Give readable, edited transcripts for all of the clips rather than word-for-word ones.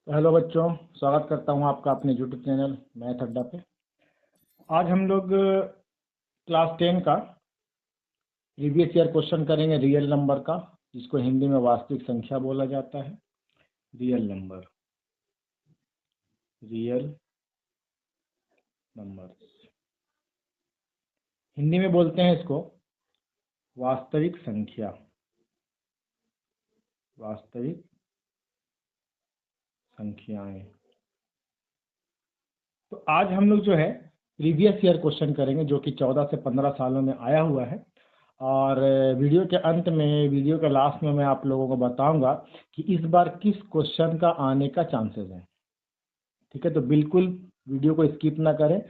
तो हेलो बच्चों, स्वागत करता हूँ आपका अपने यूट्यूब चैनल मैथ अड्डा पे। आज हम लोग क्लास 10 का प्रीवियस ईयर क्वेश्चन करेंगे रियल नंबर का, जिसको हिंदी में वास्तविक संख्या बोला जाता है। Real number, real number Hindi में बोलते हैं इसको वास्तविक संख्या, वास्तविक संख्याएं। तो आज हम लोग जो है प्रीवियस ईयर क्वेश्चन करेंगे, जो कि 14 से 15 सालों में आया हुआ है। और वीडियो के अंत में, वीडियो के लास्ट में मैं आप लोगों को बताऊंगा कि इस बार किस क्वेश्चन का आने का चांसेस है। ठीक है, तो बिल्कुल वीडियो को स्किप ना करें।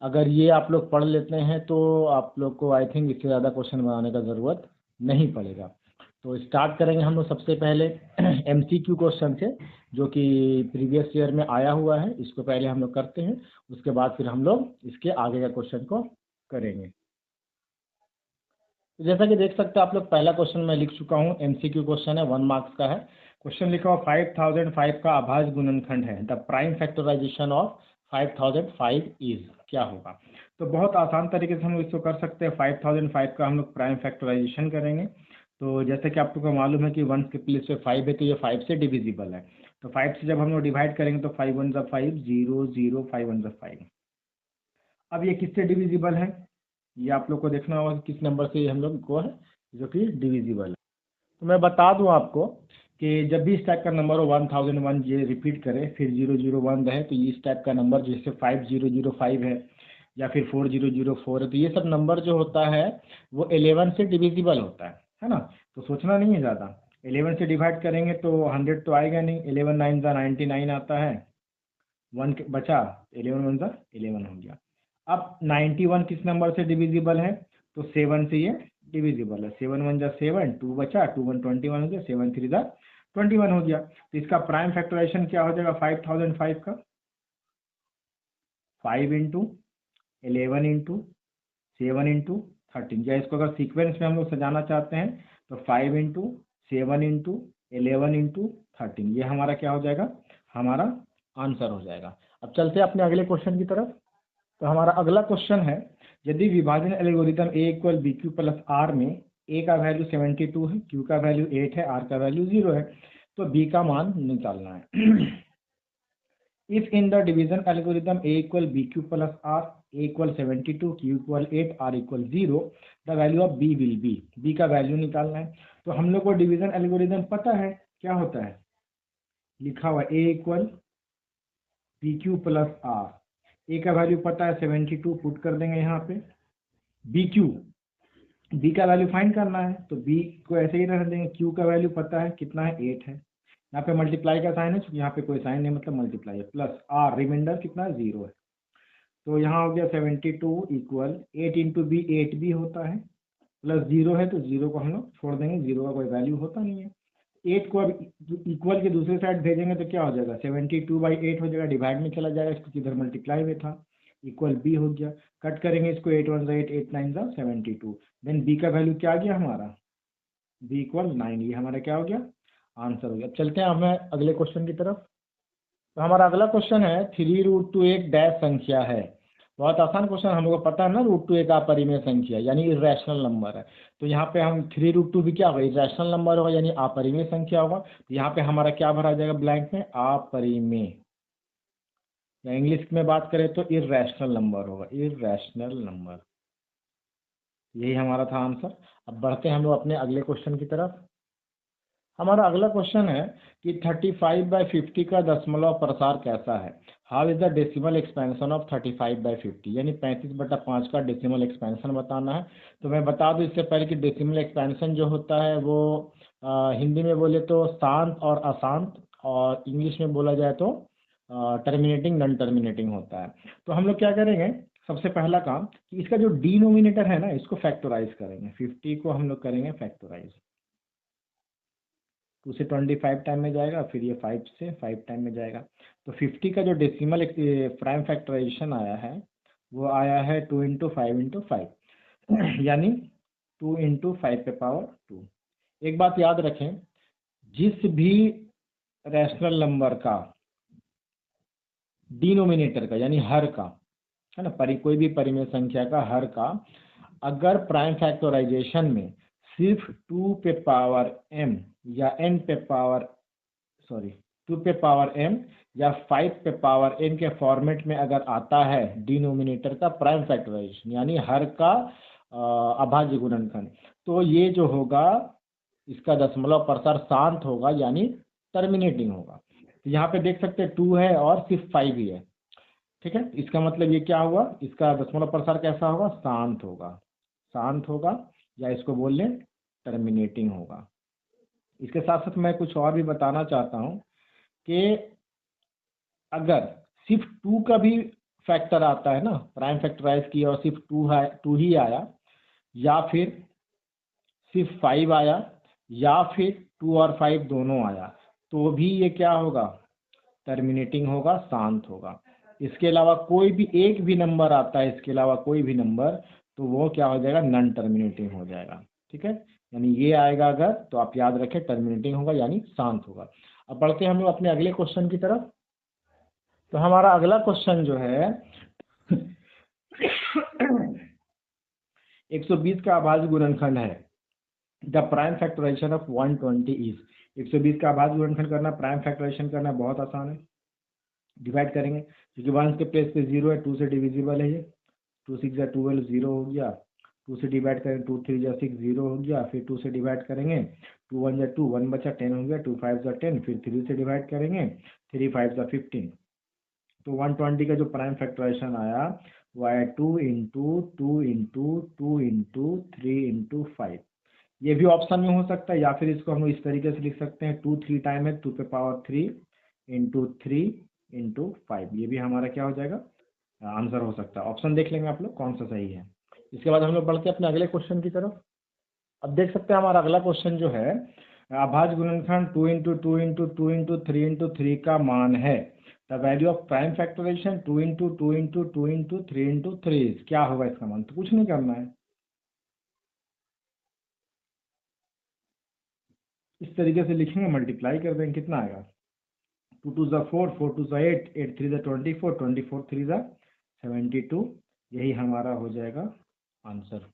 अगर ये आप लोग पढ़ लेते हैं तो आप लोग को आई थिंक इससे ज़्यादा क्वेश्चन बनाने का ज़रूरत नहीं पड़ेगा। तो स्टार्ट करेंगे हम लोग सबसे पहले एमसीक्यू क्वेश्चन से, जो कि प्रीवियस ईयर में आया हुआ है। इसको पहले हम लोग करते हैं, उसके बाद फिर हम लोग इसके आगे का क्वेश्चन को करेंगे। तो जैसा कि देख सकते हैं आप लोग, पहला क्वेश्चन मैं लिख चुका हूँ। एमसीक्यू क्वेश्चन है, 1 मार्क्स का है। क्वेश्चन लिखा हुआ 5005 का अभाज्य गुणनखंड है। The prime factorization of 5005 is, क्या होगा। तो बहुत आसान तरीके से हम लोग इसको कर सकते हैं। 5005 का हम लोग प्राइम फैक्टराइजेशन करेंगे। तो जैसे कि आप लोग को मालूम है कि 1 के प्लेस पे 5 है, तो ये 5 से डिविजिबल है। तो 5 से जब हम लोग डिवाइड करेंगे तो 5 1 5, 0 0 5 1 5। अब ये किससे डिविजिबल है, ये आप लोग को देखना होगा कि किस नंबर से ये हम लोग को है जो कि डिविजिबल है। तो मैं बता दूं आपको कि जब भी इस टाइप का नंबर हो 1001 ये रिपीट करे, फिर 001 रहे, तो इस टाइप का नंबर जैसे 5005 है या फिर 4004 है, तो ये सब नंबर जो होता है वो 11 से डिविजिबल होता है ना। तो सोचना नहीं है ज़्यादा। 11 से डिवाइड करेंगे तो 100 तो आएगा नहीं। 11 9 99 आता है, 1 बचा, 11 1 11 हो गया। अब 91 किस नंबर से डिविजिबल है, तो 7 से ये डिविजिबल है। 7 1 7, 2 बचा, 2 1 21 हो गया, 7 3 21 हो गया। तो इसका प्राइम फैक्टराइजेशन क्या हो जाएगा 5005 का, 5 इंटू 11 इंटू 7 इंटू 13। या इसको अगर सीक्वेंस में हम लोग सजाना चाहते हैं तो 5 इंटू 7 इंटू 11 इंटू 13, ये हमारा क्या हो जाएगा, हमारा आंसर हो जाएगा। अब चलते हैं अपने अगले क्वेश्चन की तरफ। तो हमारा अगला क्वेश्चन है, यदि विभाजन algorithm a equal B Q plus r में ए का वैल्यू 72 है, क्यू का वैल्यू 8 है, आर का वैल्यू 0 है, तो बी का मान निकालना है। If in the division algorithm a equal B Q plus are, a equal 72, q equal 8, r equal 0, the value of b will be. B का वैल्यू निकालना है। तो हम लोग को डिवीजन एल्गोरिथम पता है क्या होता है, लिखा हुआ A equal B Q plus are. A का वैल्यू पता है 72, पुट कर देंगे यहाँ पे। बी क्यू, बी का वैल्यू फाइंड करना है, तो बी को ऐसे ही रख देंगे। क्यू का वैल्यू पता है कितना है, 8 है। यहाँ पे मल्टीप्लाई का साइन है, क्योंकि यहाँ पे कोई साइन नहीं, मतलब मल्टीप्लाई है। प्लस आर, रिमाइंडर कितना है, 0 है। तो यहाँ हो गया 72 इक्वल 8 इंटू बी, 8 भी होता है, प्लस 0 है, तो 0 को हम लोग छोड़ देंगे, 0 का कोई वैल्यू होता नहीं है। 8 को अब इक्वल के दूसरे साइड भेजेंगे तो क्या हो जाएगा, 72/8 हो जाएगा, डिवाइड में चला जाएगा, क्योंकि इधर मल्टीप्लाई में था। इक्वल बी हो गया, कट करेंगे इसको, 8 1 8, 8 9 72। देन बी का वैल्यू क्या आ गया हमारा, बी इक्वल 9। ये हमारा क्या हो गया, आंसर हो गया। अब चलते हैं हमें अगले क्वेश्चन की तरफ। तो हमारा अगला क्वेश्चन है 3√2 एक डैश संख्या है। बहुत आसान क्वेश्चन, हम लोग को पता है ना, √2 एक अपरिमेय संख्या यानी इरेशनल नंबर है। तो यहाँ पे हम 3√2 भी क्या होगा, इरेशनल नंबर होगा यानी अपरिमेय संख्या होगा। तो यहाँ पे हमारा क्या भरा जाएगा ब्लैंक में, अपरिमेय, या इंग्लिश में बात करें तो इरेशनल नंबर होगा, इरेशनल नंबर। यही हमारा था आंसर। अब बढ़ते हैं हम लोग अपने अगले क्वेश्चन की तरफ। हमारा अगला क्वेश्चन है कि 35/50 का दशमलव प्रसार कैसा है। How is the decimal expansion of 35/50, यानी 35/5 का डेसिमल एक्सपेंशन बताना है। तो मैं बता दूं इससे पहले कि डेसिमल एक्सपेंशन जो होता है वो हिंदी में बोले तो शांत और अशांत, और इंग्लिश में बोला जाए तो टर्मिनेटिंग नॉन टर्मिनेटिंग होता है। तो हम लोग क्या करेंगे, सबसे पहला काम कि इसका जो डिनोमिनेटर है ना, इसको फैक्टराइज करेंगे। 50 को हम लोग करेंगे फैक्टराइज, 2 से 25 टाइम में जाएगा, फिर ये 5 से 5 टाइम में जाएगा। तो 50 का जो डेसिमल प्राइम फैक्टराइजेशन आया है वो आया है 2 इंटू 5 इंटू 5 यानी 2 इंटू 5 पे पावर 2। एक बात याद रखें, जिस भी रैशनल नंबर का डिनोमिनेटर का यानी हर का, है ना, कोई भी परिमेय संख्या का हर का अगर प्राइम फैक्टराइजेशन में सिर्फ 2 पे पावर m या n पे पावर 2 पे पावर m या 5 पे पावर n के फॉर्मेट में अगर आता है डिनोमिनेटर का प्राइम फैक्टराइजेशन यानी हर का अभाज्य गुणनखंड, तो ये जो होगा इसका दशमलव प्रसार शांत होगा यानी टर्मिनेटिंग होगा। तो यहाँ पे देख सकते हैं 2 है और सिर्फ 5 ही है, ठीक है। इसका मतलब ये क्या हुआ, इसका दशमलव प्रसार कैसा होगा, शांत होगा, शांत होगा, या इसको बोल लें टर्मिनेटिंग होगा। इसके साथ साथ मैं कुछ और भी बताना चाहता हूँ कि अगर सिर्फ 2 का भी फैक्टर आता है ना, प्राइम फैक्टराइज किया और सिर्फ 2 ही आया, या फिर सिर्फ 5 आया, या फिर 2 और 5 दोनों आया, तो भी ये क्या होगा, टर्मिनेटिंग होगा, शांत होगा। इसके अलावा कोई भी एक भी नंबर आता है, इसके अलावा कोई भी नंबर, तो वो क्या हो जाएगा, नॉन टर्मिनेटिंग हो जाएगा, ठीक है। यानी ये आएगा अगर, तो आप याद रखें टर्मिनेटिंग होगा यानी शांत होगा। अब बढ़ते हैं हम लोग अपने अगले क्वेश्चन की तरफ। तो हमारा अगला क्वेश्चन जो है 120 का अभाज्य गुणनखंड है। The prime factorization of 120 is, 120 का अभाज्य गुणनखंड करना, प्राइम फैक्टराइजेशन करना बहुत आसान है। डिवाइड करेंगे क्योंकि 1 के प्लेस पे 0 है, 2 से डिविजिबल है ये, 2 6 या 12 0 हो गया, 2 से डिवाइड करेंगे 2 3 या 6 0 हो गया, फिर 2 से डिवाइड करेंगे 2 1 या 2 1 बचा 10 हो गया, 2 5 या 10, फिर 3 से डिवाइड करेंगे 3 5 या 15। तो 120 का जो प्राइम फैक्टराइजेशन आया वो आया 2 इंटू 2 इंटू 2 इंटू 3 इंटू 5। ये भी ऑप्शन में हो सकता है, या फिर इसको हम इस तरीके से लिख सकते हैं 2 3 टाइम है 2 पे पावर 3 इंटू 3 इंटू 5। ये भी हमारा क्या हो जाएगा, आंसर हो सकता है। ऑप्शन देख लेंगे आप लोग कौन सा सही है। इसके बाद हम लोग बढ़ते हैं अपने अगले क्वेश्चन की तरफ। अब देख सकते हैं हमारा अगला क्वेश्चन जो है, अभाज्य गुणनखंड 2 इंटू 2 इंटू 2 इंटू 3 इंटू 3 का मान है। The value of prime factorization 2 into 2 into 2 into 3 into 3, क्या होगा इसका मान, तो कुछ नहीं करना है, इस तरीके से लिखेंगे, मल्टीप्लाई कर देंगे, कितना आएगा 2 2 ज़ा 4 4 2 ज़ा 8 8 3 ज़ा 24 24 3 ज़ा 72। यही हमारा हो जाएगा आंसर।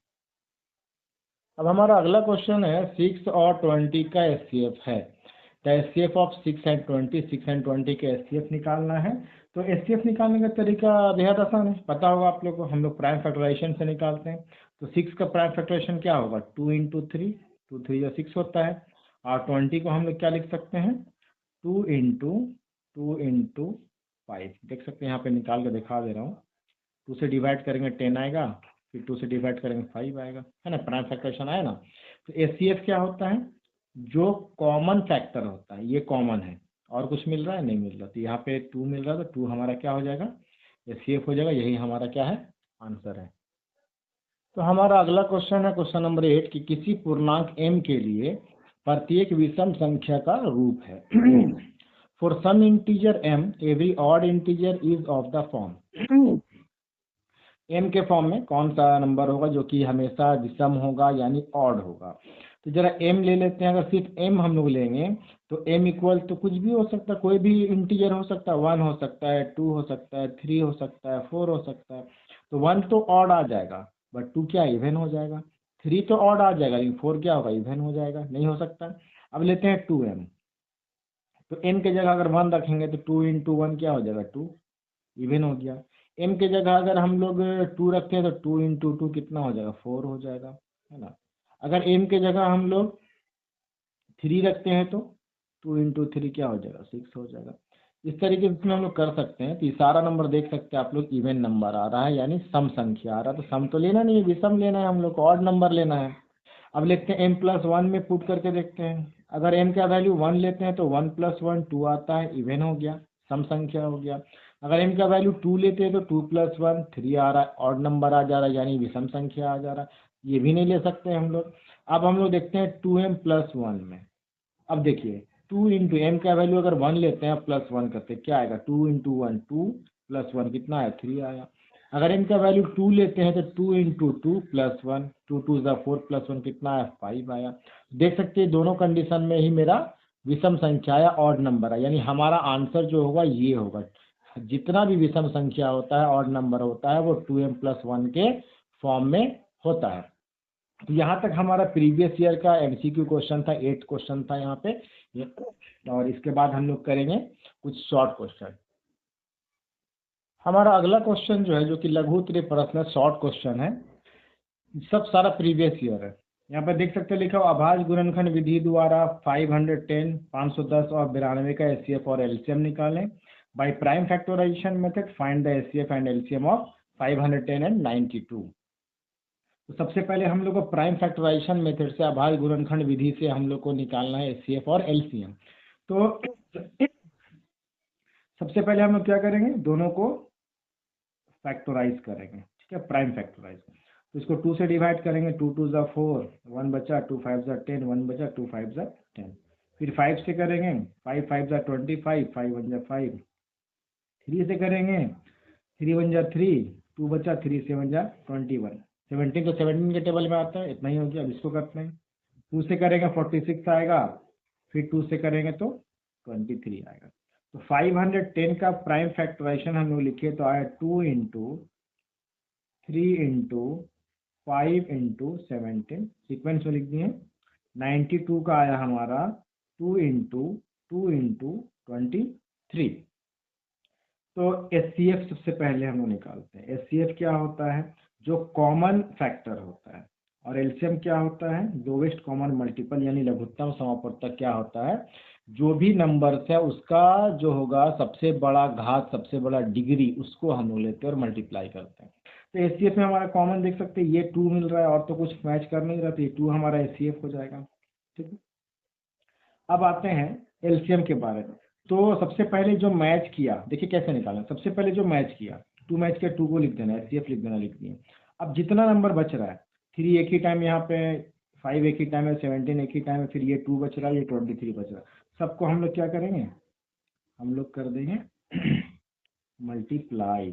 अब हमारा अगला क्वेश्चन है 6 और 20 का एचसीएफ है। The HCF of 6 and 20, 6 and 20 का एचसीएफ निकालना है। तो एचसीएफ निकालने का तरीका बेहद आसान है, पता होगा आप लोग को, हम लोग प्राइम फैक्टराइजेशन से निकालते हैं। तो 6 का प्राइम फैक्टराइजेशन क्या होगा, 2 इंटू 3, 2 3 या 6 होता है, और 20 को हम लोग क्या लिख सकते हैं, 2 इंटू 2 इंटू 5। देख सकते हैं यहाँ पे निकाल के दिखा दे रहा हूँ, 2 से डिवाइड करेंगे 10 आएगा, फिर 2 से डिवाइड करेंगे 5 आएगा, है ना, प्राइम फैक्टरेशन आया ना। तो एचसीएफ क्या होता है, जो कॉमन फैक्टर होता है, ये कॉमन है, और कुछ मिल रहा है नहीं मिल रहा, तो यहाँ पे 2 मिल रहा है, तो 2 हमारा क्या हो जाएगा, एचसीएफ हो जाएगा, यही हमारा क्या है, आंसर है। तो हमारा अगला क्वेश्चन है क्वेश्चन नंबर 8 कि किसी पूर्णांक m के लिए प्रत्येक विषम संख्या का रूप है। For some integer m every odd integer is of the form, m के फॉर्म में कौन सा नंबर होगा जो कि हमेशा विषम होगा यानी ऑड होगा। तो जरा m ले लेते हैं, अगर सिर्फ m हम लोग लेंगे तो m इक्वल तो कुछ भी हो सकता है, कोई भी इंटीजर हो सकता है, 1 हो सकता है, 2 हो सकता है, 3 हो सकता है, 4 हो सकता है। तो 1 तो ऑड आ जाएगा, बट 2 क्या इवन हो जाएगा, 3 तो ऑड आ जाएगा लेकिन 4 क्या होगा, इवन हो जाएगा, नहीं हो सकता। अब लेते हैं 2m, तो m के जगह अगर 1 रखेंगे तो 2 इंटू 1 क्या हो जाएगा, 2, इवन हो गया। m के जगह अगर हम लोग 2 रखते हैं तो 2 इंटू 2 कितना हो जाएगा, 4 हो जाएगा, है ना। अगर m के जगह हम लोग 3 रखते हैं तो 2 इंटू 3 क्या हो जाएगा, 6 हो जाएगा। इस तरीके से हम लोग कर सकते हैं। तो ये सारा नंबर देख सकते हैं आप लोग, इवन नंबर आ रहा है यानी सम संख्या आ रहा है। तो सम तो लेना नहीं है, विषम लेना है हम लोग को, ऑड नंबर लेना है। अब लिखते हैं m+1 में पुट करके देखते हैं। अगर m का वैल्यू 1 लेते हैं तो 1+1 2 आता है, इवन हो गया, सम संख्या हो गया। अगर m का वैल्यू 2 लेते हैं तो 2+1 3 आ रहा है, ऑड नंबर आ जा रहा है यानी विषम संख्या आ जा रहा है, ये भी नहीं ले सकते हम लोग। अब हम लोग देखते हैं 2m+1 में। अब देखिए 2 इंटू एम का वैल्यू अगर 1 लेते हैं +1 करते हैं, क्या आएगा, 2 इंटू 1 2 +1 कितना आया, 3 आया। अगर m का वैल्यू 2 लेते हैं तो 2 इंटू 2 +1, 2 2 ज़ा 4 +1 कितना आया, 5 आया। देख सकते हैं दोनों कंडीशन में ही मेरा विषम संख्या या ऑड नंबर है, यानी हमारा आंसर जो होगा ये होगा जितना भी विषम संख्या होता है और नंबर होता है वो 2m+1 के फॉर्म में होता है। तो यहाँ तक हमारा प्रीवियस ईयर का MCQ क्वेश्चन था, 8 क्वेश्चन था यहाँ पे। और इसके बाद हम लोग करेंगे कुछ शॉर्ट क्वेश्चन। हमारा अगला क्वेश्चन जो है, जो कि लघु उत्तरीय प्रश्न शॉर्ट क्वेश्चन है, सब सारा प्रीवियस ईयर है। यहाँ पे देख सकते हैं लिखा हुआ अभाज्य गुणनखंड विधि द्वारा 510, 510 और 92 का HCF और LCM निकालें। By prime factorization method find the HCF and LCM of 510 and 92। तो सबसे पहले हम लोग को प्राइम फैक्टराइजेशन मेथड से अभाज्य गुणनखंड विधि से हम लोग को निकालना है HCF और LCM। तो सबसे पहले हम लोग क्या करेंगे, दोनों को फैक्टराइज करेंगे, ठीक है, प्राइम फैक्टराइज। तो इसको 2 से डिवाइड करेंगे, 2 2 ज़ा 4, 1 बचा, 2 5 ज़ा 10, 1 बचा, 2 5 ज़ा 10। फिर 5 से करेंगे, 5 5 ज़ा 25, 5 1 ज़ा 5। 3 से करेंगे, 3 1 ज़ा 3, 2 बचा, 3 7 ज़ा 21। 17 तो 17 के टेबल में आता है, इतना ही हो गया। अब इसको करते हैं, 2 से करेंगे 46 आएगा, फिर 2 से करेंगे तो 23 आएगा। तो 510 का प्राइम फैक्टराइजेशन हम लोग लिखे तो आया 2 × 3 × 5 × 17, सीक्वेंस में लिख दिए। 92 का आया हमारा 2 × 2 × 23। तो HCF सबसे पहले हम लोग निकालते हैं। HCF क्या होता है, जो कॉमन फैक्टर होता है, और LCM क्या होता है, लोवेस्ट कॉमन मल्टीपल यानी लघुत्तम समापवर्तक क्या होता है, जो भी नंबर्स है उसका जो होगा सबसे बड़ा घात, सबसे बड़ा डिग्री, उसको हम लोग लेते हैं और मल्टीप्लाई करते हैं। तो HCF में हमारा कॉमन देख सकते हैं, ये 2 मिल रहा है और तो कुछ मैच कर नहीं रहा, तो ये 2 हमारा HCF हो जाएगा, ठीक है। अब आते हैं LCM के बारे में। तो सबसे पहले जो मैच किया, देखिए कैसे निकालें। सबसे पहले जो मैच किया, 2 मैच किया, 2 को लिख देना, HCF लिख देना, लिख दिए। अब जितना नंबर बच रहा है, 3 एक ही टाइम यहाँ पे, 5 एक ही टाइम है, 17 एक ही टाइम है, फिर ये 2 बच रहा है, ये 23 बच रहा है, सबको हम लोग क्या करेंगे, हम लोग कर देंगे मल्टीप्लाई,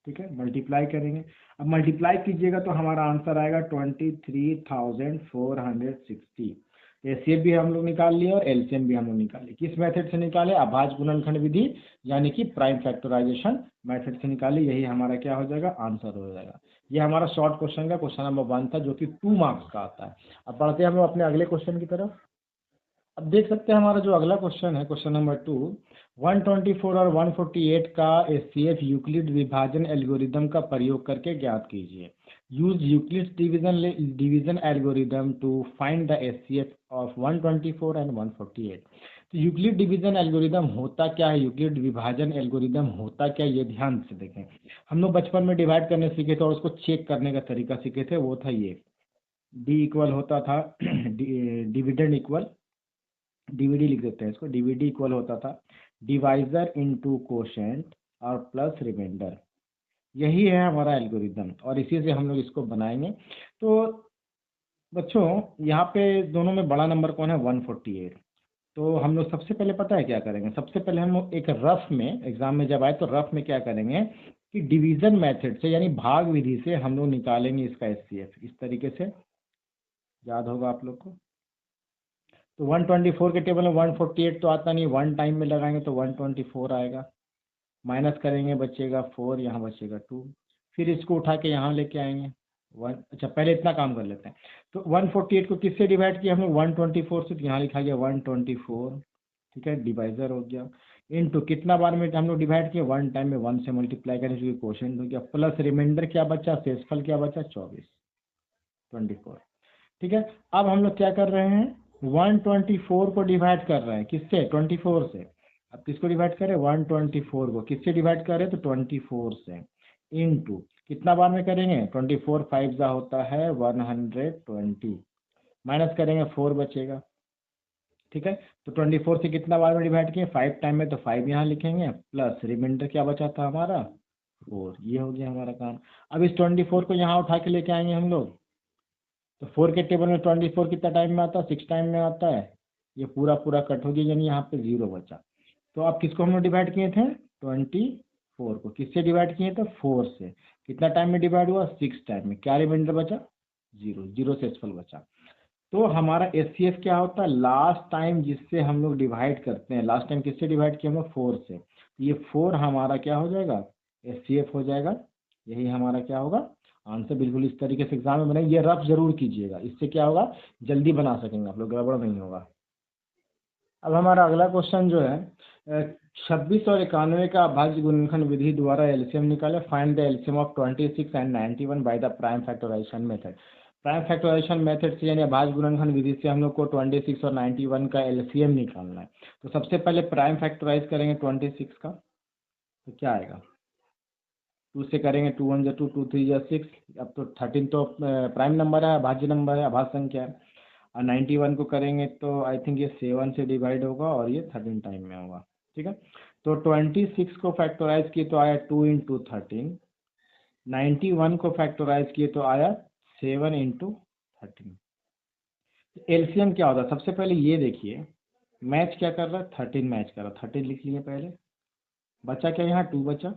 ठीक है, मल्टीप्लाई करेंगे। अब मल्टीप्लाई कीजिएगा तो हमारा आंसर आएगा 23,460। HCF भी हम लोग निकाल लिए और LCM भी हम लोग निकाल लिए। किस मेथड से निकाले, अभाज्य गुणनखंड विधि यानी कि प्राइम फैक्टराइजेशन मेथड से निकाले। यही हमारा क्या हो जाएगा, आंसर हो जाएगा। ये हमारा शॉर्ट क्वेश्चन का क्वेश्चन नंबर 1 था, जो कि 2 मार्क्स का आता है। अब बढ़ते हैं हम लोग अपने अगले क्वेश्चन की तरफ। अब देख सकते हैं हमारा जो अगला क्वेश्चन है, क्वेश्चन नंबर 2, 124 और 148 का HCF यूक्लिड विभाजन एल्गोरिदम का प्रयोग करके ज्ञात कीजिए। Use Euclid division algorithm to find the HCF of 124 and 148। तो यूक्लिड डिवीजन एल्गोरिदम होता क्या है, यूक्लिड विभाजन एल्गोरिदम होता क्या, ये ध्यान से देखें। हम लोग बचपन में डिवाइड करने सीखे थे और उसको चेक करने का तरीका सीखे थे, वो था ये, डी इक्वल होता था डिविडेंड इक्वल, डीवीडी लिख देते हैं इसको, डीवीडी इक्वल होता था डिवाइजर इनटू कोशेंट और प्लस रिमाइंडर। यही है हमारा एल्गोरिदम और इसी से हम लोग इसको बनाएंगे। तो बच्चों यहाँ पे दोनों में बड़ा नंबर कौन है, 148। तो हम लोग सबसे पहले पता है क्या करेंगे, सबसे पहले हम लोग एक रफ में, एग्जाम में जब आए तो रफ में क्या करेंगे कि डिवीजन मेथड से यानी भाग विधि से हम लोग निकालेंगे इसका HCF। इस तरीके से याद होगा आप लोग को। तो 124 के टेबल में 148 तो आता नहीं, 1 टाइम में लगाएंगे तो 124 आएगा, माइनस करेंगे बचेगा 4, यहाँ बचेगा 2, फिर इसको उठा के यहाँ लेके आएंगे 1। अच्छा पहले इतना काम कर लेते हैं। तो 148 को किससे डिवाइड किया हम लोग, 124 से, तो यहाँ लिखा गया 124, ठीक है, डिवाइजर हो गया, इनटू कितना बार में हम लोग डिवाइड किए, 1 टाइम में 1 से मल्टीप्लाई करें क्योंकि क्वोशेंट हो गया, प्लस रिमाइंडर क्या बचा, शेषफल क्या बचा, 24। ठीक है, अब हम लोग क्या कर रहे हैं, 124 को डिवाइड कर रहे हैं, किससे, 24 से। अब किसको डिवाइड करें, 124 को किससे डिवाइड करें, तो 24 से, इनटू कितना बार में करेंगे, 24 5 जा होता है 120, माइनस करेंगे 4 बचेगा, ठीक है। तो 24 से कितना बार में डिवाइड किए, 5 टाइम में, तो 5 यहाँ लिखेंगे, प्लस रिमाइंडर क्या बचा था हमारा 4। ये हो गया हमारा काम। अब इस 24 को यहाँ उठा के लेके आएंगे हम लोग, तो 4 के टेबल में 24 कितना टाइम में आता है, 6 टाइम में आता है, ये पूरा पूरा कट हो गया, यानी यहाँ पे 0 बचा। तो अब किसको हम लोग डिवाइड किए थे, 24 को किससे डिवाइड किए थे, 4 से, कितना टाइम में डिवाइड हुआ, 6 टाइम में, क्या रिमाइंडर बचा, 0 शेषफल बचा। तो हमारा एचसीएफ क्या होता है, लास्ट टाइम जिससे हम लोग डिवाइड करते हैं, लास्ट टाइम किससे डिवाइड किया हम लोग, 4 से। ये 4 हमारा क्या हो जाएगा, एचसीएफ हो जाएगा। यही हमारा क्या होगा आंसर। बिल्कुल इस तरीके से एग्जाम में बनाइए, ये रफ जरूर कीजिएगा, इससे क्या होगा जल्दी बना सकेंगे आप लोग, गड़बड़ नहीं होगा। अब हमारा अगला क्वेश्चन जो है 26 और 91 का अभाज्य गुणनखंड विधि द्वारा एलसीएम निकाले, find the LCM of 26 and 91 by the prime factorization method. Prime factorization method से यानी अभाज्य गुणनखंड विधि से हम लोग को 26 और 91 का एलसीएम निकालना है। तो सबसे पहले प्राइम फैक्टराइज करेंगे 26 का, तो क्या आएगा, 2 से करेंगे, 2 1 2, 2 3 6। अब तो 13 तो प्राइम नंबर है, अभाज्य नंबर है, अभाज्य संख्या है। और 91 को करेंगे तो आई थिंक ये 7 से डिवाइड होगा और ये 13 टाइम में होगा। ठीक है, तो 26 को फैक्टराइज किए तो आया 2 इंटू 13। 91 को फैक्टराइज किए तो आया 7 इंटू 13। एलसीएम क्या होता है, सबसे पहले ये देखिए, मैच क्या कर रहा है, 13 मैच कर रहा है, 13 लिख लिए पहले। बचा क्या, यहाँ 2 बचा,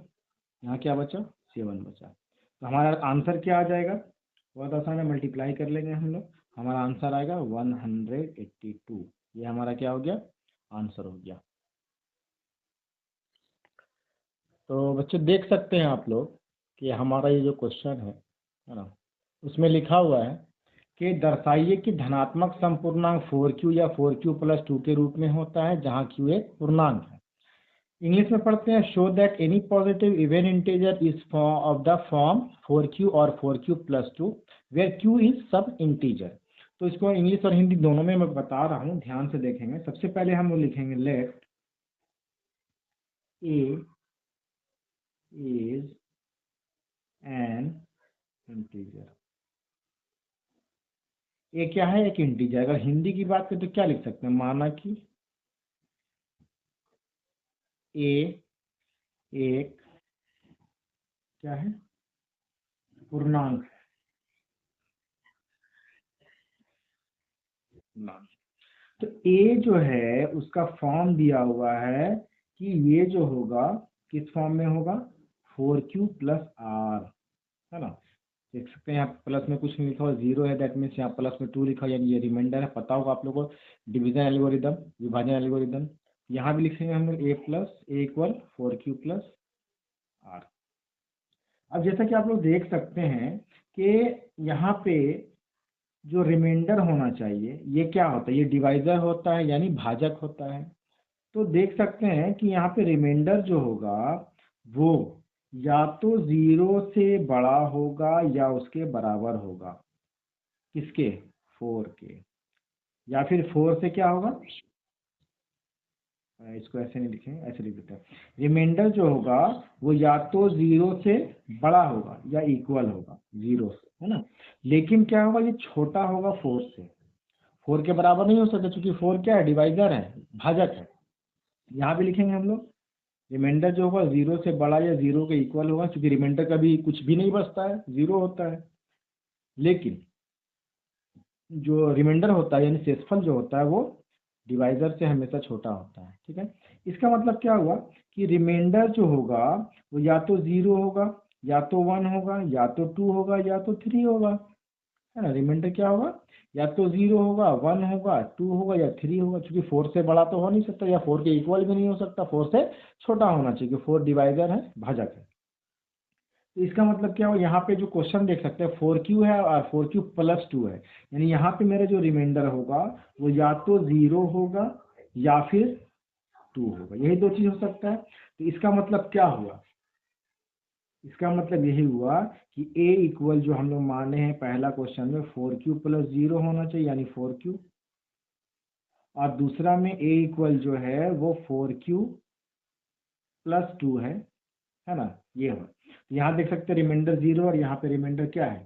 यहाँ क्या बचा, 7 बचा। तो हमारा आंसर क्या आ जाएगा, बहुत आसान है, मल्टीप्लाई कर लेंगे हम लोग, हमारा आंसर आएगा 182। ये हमारा क्या हो गया, आंसर हो गया। तो बच्चे देख सकते हैं आप लोग कि हमारा ये जो क्वेश्चन है ना, उसमें लिखा हुआ है कि दर्शाइए कि धनात्मक समपूर्णांक 4q या 4q प्लस 2 के रूप में होता है जहाँ q एक पूर्णांक है। इंग्लिश में पढ़ते हैं, show that any positive even integer is of the form 4q और 4q plus 2 where q is some integer. तो इसको इंग्लिश और हिंदी दोनों में मैं बता रहा हूँ, ध्यान से देखेंगे। सबसे पहले हम लोग लिखेंगे let A is an integer. A क्या है, एक इंटीजर। अगर हिंदी की बात करें तो क्या लिख सकते हैं, माना कि ए एक क्या है, पूर्णांक है। पूर्णांक। तो ए जो है उसका फॉर्म दिया हुआ है कि ये जो होगा किस फॉर्म में होगा, 4q प्लस आर, है ना। देख सकते हैं यहाँ प्लस में कुछ नहीं लिखा हुआ, 0 है, दैट मीन्स यहाँ प्लस में 2 लिखा हुआ, यानी ये रिमाइंडर है। पता होगा आप लोगों को डिवीजन एल्गोरिदम, विभाजन एल्गोरिदम। यहाँ भी लिखेंगे हम लोग ए इक्वल 4q प्लस आर। अब जैसा कि आप लोग देख सकते हैं कि यहाँ पे जो रिमाइंडर होना चाहिए ये क्या होता है, ये डिवाइजर होता है यानी भाजक होता है। तो देख सकते हैं कि यहाँ पे रिमाइंडर जो होगा वो या तो 0 से बड़ा होगा या उसके बराबर होगा, किसके, 4 के। या फिर 4 से क्या होगा, इसको ऐसे नहीं लिखेंगे, ऐसे लिख देते हैं। रिमाइंडर जो होगा वो या तो 0 से बड़ा होगा या इक्वल होगा 0 से, है ना। लेकिन क्या होगा, ये छोटा होगा 4 से। 4 के बराबर नहीं हो सकता क्योंकि 4 क्या है, डिवाइजर है, भाजक है। यहाँ भी लिखेंगे हम लोग, रिमाइंडर जो होगा 0 से बड़ा या 0 के इक्वल होगा, क्योंकि रिमाइंडर का भी कुछ भी नहीं बचता है, 0 होता है। लेकिन जो रिमाइंडर होता है यानी शेषफल जो होता है वो डिवाइजर से हमेशा छोटा होता है। ठीक है, इसका मतलब क्या हुआ कि रिमाइंडर जो होगा वो या तो 0 होगा या तो 1 होगा या तो 2 होगा या तो 3 होगा, है ना। रिमाइंडर क्या होगा, या तो 0 होगा, 1 होगा, 2 होगा या 3 होगा। क्योंकि 4 से बड़ा तो हो नहीं सकता या 4 के इक्वल भी नहीं हो सकता, 4 से छोटा होना चाहिए, 4 डिवाइजर है, भाजक है। तो इसका मतलब क्या हो, यहाँ पे जो क्वेश्चन देख सकते हैं 4q है और 4q प्लस 2 है, यानी यहाँ पे मेरा जो रिमाइंडर होगा वो या तो 0 होगा या फिर 2 होगा, यही दो चीज हो सकता है। तो इसका मतलब क्या हुआ, इसका मतलब यही हुआ कि a इक्वल जो हम लोग माने हैं पहला क्वेश्चन में 4q प्लस 0 होना चाहिए यानी 4q, और दूसरा में a इक्वल जो है वो 4q प्लस 2 है ना। ये हो, यहाँ देख सकते हैं रिमाइंडर 0 और यहाँ पे रिमाइंडर क्या है,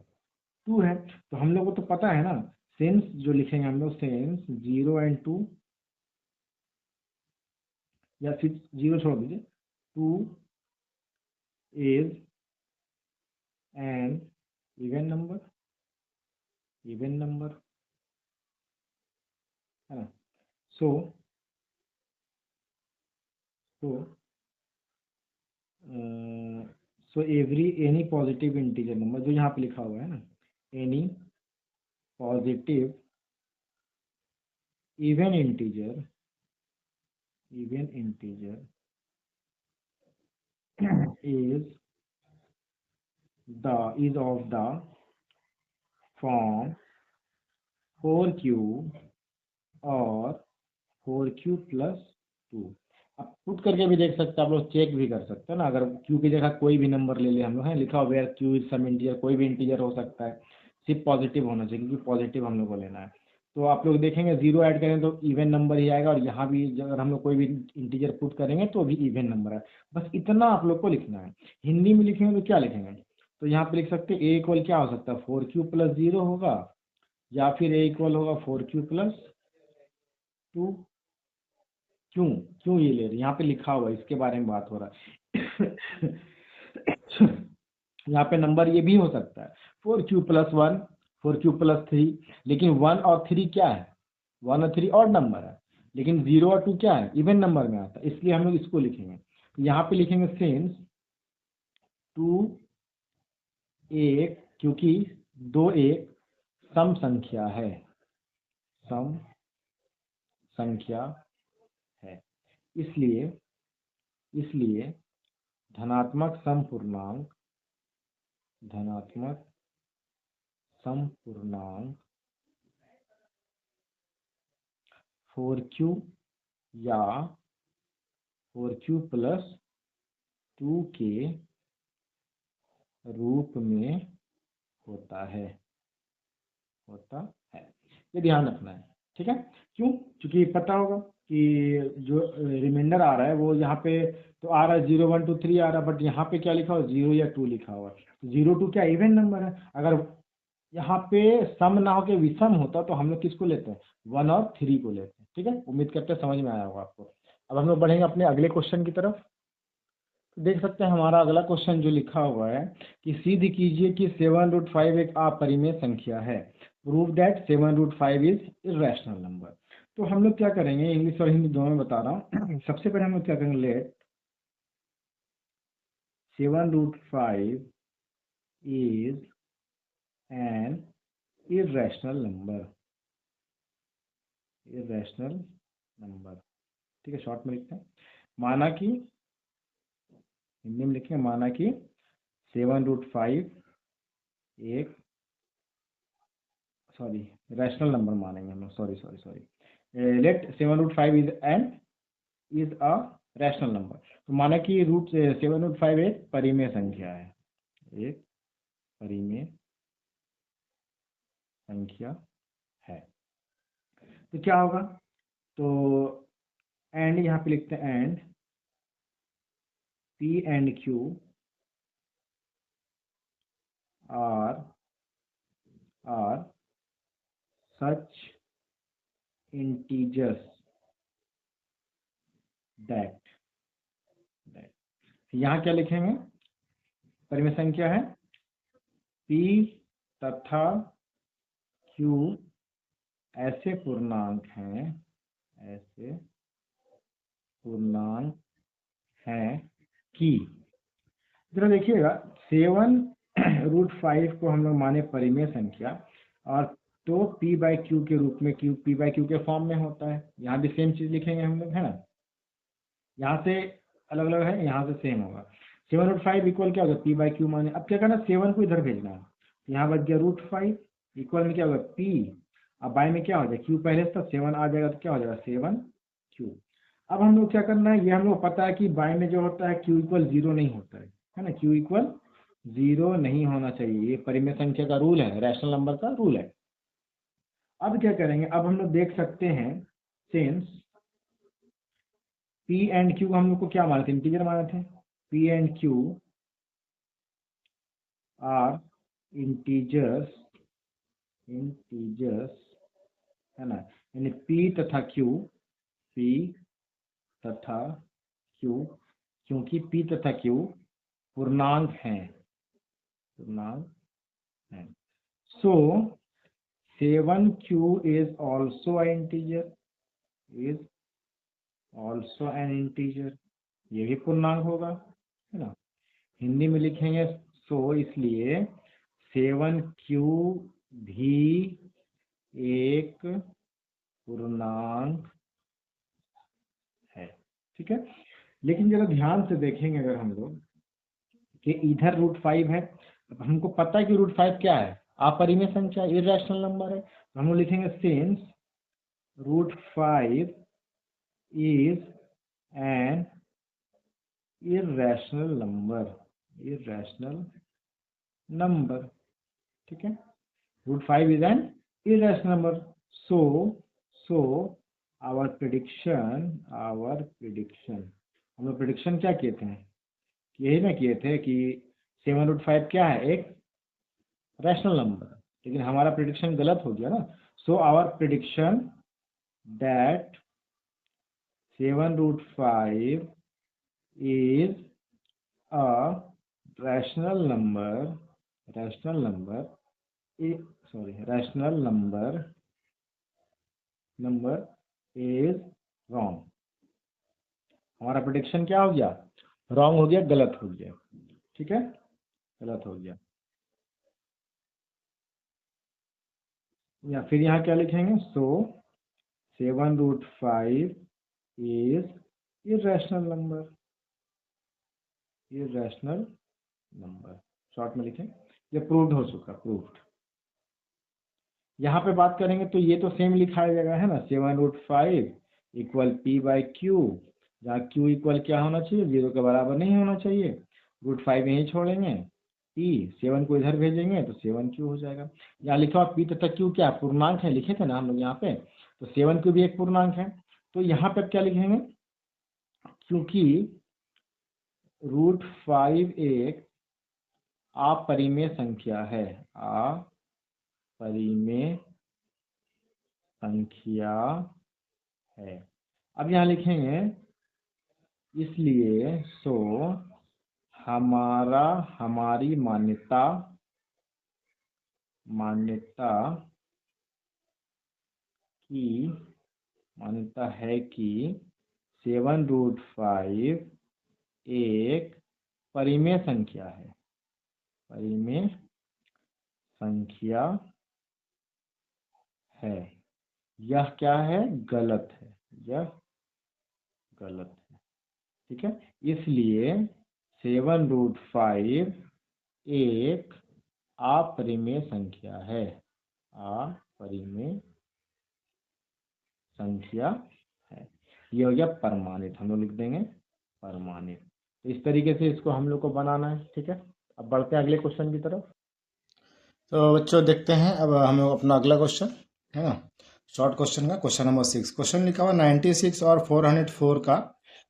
2 है। तो हम लोग को तो पता है ना, सिंस जो लिखेंगे हम लोग, सिंस 0 एंड 2, या फिर 0 छोड़ दीजिए, 2 is an even number, even number, है ना। So so so every any positive integer number, जो यहाँ पे लिखा हुआ है ना, any positive even integer is of the form 4q और 4q plus 2। अब पुट करके भी देख सकते हैं आप लोग, चेक भी कर सकते हैं ना। अगर q की जगह कोई भी नंबर ले ले हम लोग, है लिखा हुआ where q is some integer, कोई भी इंटीजर हो सकता है, सिर्फ पॉजिटिव होना चाहिए क्योंकि पॉजिटिव हम लोग को लेना है। तो आप लोग देखेंगे जीरो ऐड करें तो इवन नंबर ही आएगा, और यहाँ भी अगर हम लोग कोई भी इंटीजर पुट करेंगे तो भी इवन नंबर है। बस इतना आप लोग को लिखना है। हिंदी में लिखेंगे तो क्या लिखेंगे, तो यहाँ पे लिख सकते हैं ए इक्वल क्या हो सकता है, 4q प्लस 0 होगा, या फिर ए इक्वल होगा 4q प्लस 2। क्यों क्यों ये ले रहे, यहाँ पे लिखा हुआ है, इसके बारे में बात हो रहा है। यहाँ पे नंबर ये भी हो सकता है 4q+1, 4q+3, लेकिन 1 और 3 क्या है, 1 और 3 ऑड नंबर है, लेकिन 0 और 2 क्या है, इवन नंबर में आता है, इसलिए हम लोग इसको लिखेंगे। यहाँ पे लिखेंगे सिंस 2 1, क्योंकि 2 1 सम संख्या है, सम संख्या है, इसलिए धनात्मक सम पूर्णांक 4q या 4q+2 के रूप में होता है। ये ध्यान रखना है, ठीक है। क्यों, क्योंकि पता होगा कि जो रिमाइंडर आ रहा है वो यहाँ पे तो आ रहा है 0 1 2 3 आ रहा है, बट यहाँ पे क्या लिखा हुआ, 0 या 2 लिखा हुआ है। 0 2 क्या इवन नंबर है, अगर यहाँ पे सम ना होके विषम होता तो हम लोग किसको लेते हैं, 1 और 3 को लेते हैं, ठीक है। उम्मीद करते हैं समझ में आया होगा आपको। अब हम लोग बढ़ेंगे अपने अगले क्वेश्चन की तरफ। तो देख सकते हैं हमारा अगला क्वेश्चन जो लिखा हुआ है कि सिद्ध कीजिए कि 7√5 एक अपरिमेय संख्या है, prove that 7√5 is irrational number. तो हम लोग क्या करेंगे, इंग्लिश और हिंदी दोनों में बता रहा हूँ। सबसे पहले हम लोग क्या करेंगे, let 7√5 is an irrational number, ठीक है। शॉर्ट में लिखते हैं, माना कि, हिंदी में लिखेंगे माना कि 7√5 एक, सॉरी रैशनल नंबर मानेंगे हम लोग, sorry let 7√5 is a rational number. तो माना कि 7√5 एक परिमेय संख्या है, एक परिमेय संख्या है। तो क्या होगा, तो एंड यहाँ पे लिखते हैं and P and Q are such integers that यहाँ क्या लिखेंगे, परिमेय संख्या है P तथा Q ऐसे पूर्णांक हैं कि, जरा देखिएगा 7√5 को हम लोग माने परिमेय संख्या, और तो P/Q के रूप में, P/Q के फॉर्म में होता है। यहाँ भी सेम चीज लिखेंगे हम लोग, है ना। यहाँ से अलग अलग है, यहाँ से सेम होगा। 7√5 इक्वल क्या होगा, P/Q माने। अब क्या करना, 7 को इधर भेजना है, यहाँ बच गया √5 इक्वल में क्या होगा P, अब बाय में क्या हो जाएगा, Q पहले से था, 7 आ जाएगा तो क्या हो जाएगा 7Q। अब हम लोग क्या करना है, ये हम लोग पता है कि बाय में जो होता है Q इक्वल 0 नहीं होता है ना, Q इक्वल 0 नहीं होना चाहिए, ये परिमेय संख्या का रूल है, रैशनल नंबर का रूल है। अब क्या करेंगे, अब हम लोग देख सकते हैं सिंस P एंड Q हम लोग को क्या माने थे, इंटीजर माने थे। P and Q are integers है ना, यानी P तथा Q, क्योंकि P तथा Q पूर्णांक हैं, सो 7Q is also an integer, ये भी पूर्णांक होगा, है ना। हिंदी में लिखेंगे सो, इसलिए 7Q भी एक पूर्णांक है। ठीक है, लेकिन जरा ध्यान से देखेंगे अगर हम लोग कि इधर √5 है, अब हमको पता है कि √5 क्या है, अपरिमेय संख्या, इर्रेशनल नंबर है, तो हम लोग लिखेंगे since √5 is an irrational number. ठीक है, √5 is an irrational number. So our prediction हम लोग प्रिडिक्शन क्या किए थे, यही ना किए थे कि 7√5 क्या है, एक रैशनल नंबर, लेकिन हमारा प्रिडिक्शन गलत हो गया ना। So our prediction that 7√5 is a rational number is wrong। हमारा प्रेडिक्शन क्या हो गया, रॉन्ग हो गया, गलत हो गया। ठीक है, गलत हो गया। या फिर यहाँ क्या लिखेंगे, सो 7√5 इज इर्रेशनल नंबर, शॉर्ट में लिखें, ये प्रूव्ड हो चुका, प्रूव्ड। यहाँ पे बात करेंगे तो ये तो सेम लिखाया जाएगा है ना, 7√5 इक्वल P/Q, जहाँ Q इक्वल क्या होना चाहिए, 0 के बराबर नहीं होना चाहिए। √5 यहीं छोड़ेंगे, P 7 को इधर भेजेंगे तो 7Q हो जाएगा। यहाँ लिखा हुआ P तथा Q क्या पूर्णांक है, लिखे थे ना हम लोग यहाँ पे, तो 7Q भी एक पूर्णांक है। तो यहाँ पे क्या लिखेंगे, क्योंकि √5 एक अपरिमेय संख्या है, अपरिमेय संख्या है। अब यहाँ लिखेंगे इसलिए सो हमारी मान्यता है कि 7√5 एक परिमेय संख्या है। यह क्या है, गलत है, यह गलत है। ठीक है, इसलिए 7√5 एक अपरिमेय संख्या है, अपरिमेय संख्या है। ये हो गया प्रमाणित, हम लोग लिख देंगे प्रमाणित। तो इस तरीके से इसको हम लोग को बनाना है। ठीक है, अब बढ़ते हैं अगले क्वेश्चन की तरफ। तो बच्चों देखते हैं अब हम लोग अपना अगला क्वेश्चन है ना, शॉर्ट क्वेश्चन का क्वेश्चन नंबर 6। क्वेश्चन लिखा हुआ 96 और 404 का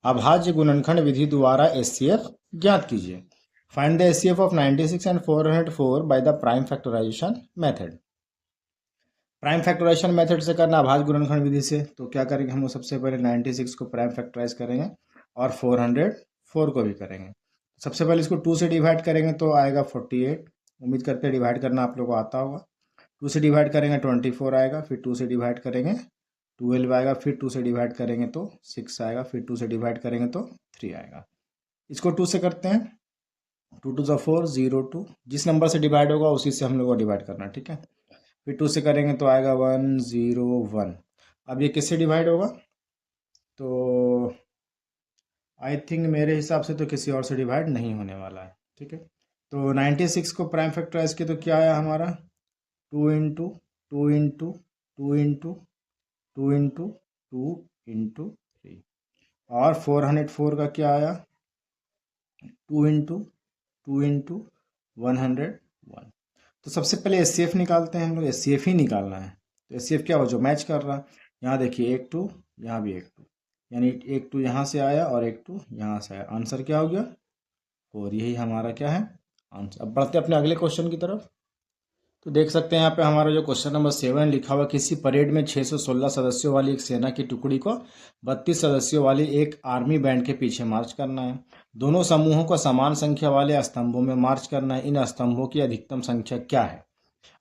अभाज्य गुणनखंड विधि द्वारा HCF ज्ञात कीजिए। Find the HCF of 96 and 404 by the prime factorization method. Prime factorization method से करना अभाज्य गुणनखंड विधि से, तो क्या करेंगे हम लोग, सबसे पहले 96 को प्राइम फैक्टराइज करेंगे और 404 को भी करेंगे। सबसे पहले इसको 2 से डिवाइड करेंगे तो आएगा 48, उम्मीद करते हैं डिवाइड करना आप लोगों को आता होगा। 2 से डिवाइड करेंगे 24 आएगा, फिर 2 से डिवाइड करेंगे 12 आएगा, फिर 2 से डिवाइड करेंगे तो 6 आएगा, फिर 2 से डिवाइड करेंगे तो 3 आएगा। इसको 2 से करते हैं, 2 2 4 0 2, जिस नंबर से डिवाइड होगा उसी से हम लोग को डिवाइड करना। ठीक है, फिर 2 से करेंगे तो आएगा 1 0 1। अब ये किससे डिवाइड होगा, तो आई थिंक मेरे हिसाब से तो किसी और से डिवाइड नहीं होने वाला है। ठीक है, तो 96 को प्राइम फैक्टराइज किया तो क्या आया हमारा, 2 into 2 into 2 into 2 into 2 into 3, और 404 का क्या आया, 2 इंटू 2 इंटू 101। तो सबसे पहले HCF निकालते हैं हम लोग, HCF ही निकालना है। तो HCF क्या हो, जो मैच कर रहा है। यहाँ देखिए 1 2, यहाँ भी 1 2, यानी 1 2 यहाँ से आया और 1 2 यहाँ से आया, आंसर क्या हो गया 4। यही हमारा क्या है आंसर। अब बढ़ते अपने अगले क्वेश्चन की तरफ। तो देख सकते हैं यहाँ पे हमारा जो क्वेश्चन नंबर 7 लिखा हुआ, किसी परेड में 616 सदस्यों वाली एक सेना की टुकड़ी को 32 सदस्यों वाली एक आर्मी बैंड के पीछे मार्च करना है। दोनों समूहों को समान संख्या वाले स्तंभों में मार्च करना है। इन स्तंभों की अधिकतम संख्या क्या है।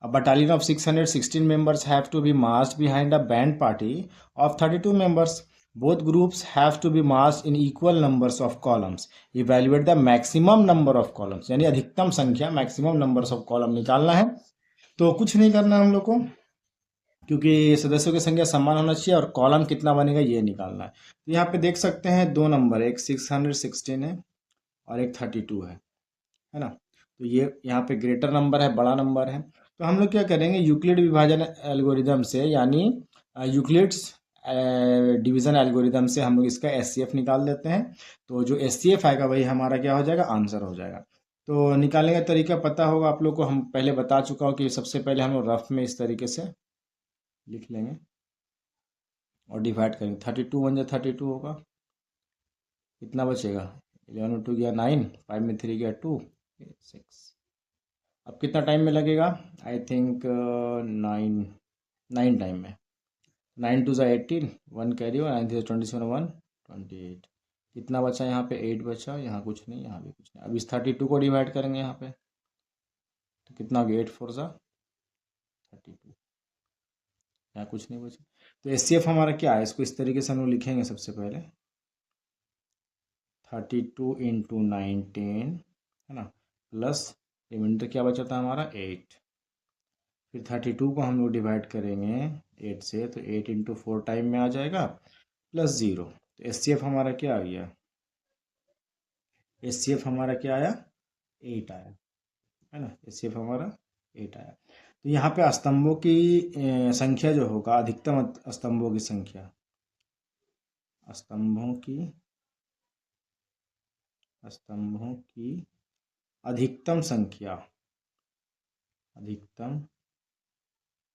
A battalion of 616 members have to be marched behind a band party of 32 members. Both groups have to be marched in equal numbers of columns. Evaluate the maximum number of columns. यानी अधिकतम संख्या, maximum numbers of column निकालना है। तो कुछ नहीं करना हम लोग को, क्योंकि सदस्यों की संख्या समान होना चाहिए और कॉलम कितना बनेगा ये निकालना है। तो यहाँ पे देख सकते हैं दो नंबर, एक 616 है और एक 32 है ना। तो ये यहाँ पे ग्रेटर नंबर है, बड़ा नंबर है। तो हम लोग क्या करेंगे, यूक्लिड विभाजन एल्गोरिदम से, यानी यूक्लिड्स डिवीजन एल्गोरिदम से हम लोग इसका एचसीएफ निकाल देते हैं। तो जो एचसीएफ आएगा वही हमारा क्या हो जाएगा, आंसर हो जाएगा। तो निकालने का तरीका पता होगा आप लोग को, हम पहले बता चुका हूँ कि सबसे पहले हम लोग रफ में इस तरीके से लिख लेंगे और डिवाइड करेंगे। 32 1 32 होगा, कितना बचेगा, 11 में 2 गया 9, 5 में 3 गया 2, 6। अब कितना टाइम में लगेगा, आई थिंक 9 टाइम में। 9 2 18, 1 कैरी और 9 3 27 1 28। कितना बचा यहाँ पे, 8 बचा, यहाँ कुछ नहीं, यहाँ भी कुछ नहीं। अब इस 32 को डिवाइड करेंगे यहाँ पे, तो कितना हो गया, 8 4 32, यहाँ कुछ नहीं बचा। तो एचसीएफ हमारा क्या है, इसको इस तरीके से हम लोग लिखेंगे। सबसे पहले 32 इंटू 19 है ना, प्लस रिमाइंडर क्या बचा था हमारा 8। फिर 32 को हम लोग डिवाइड करेंगे 8 से, तो 8 इंटू 4 टाइम में आ जाएगा, प्लस 0। तो एचसीएफ हमारा क्या आ गया, एचसीएफ हमारा क्या आया, 8 आया, है ना। एचसीएफ हमारा 8 आया। तो यहाँ पे स्तंभों की संख्या जो होगा, अधिकतम स्तंभों की संख्या, स्तंभों की अधिकतम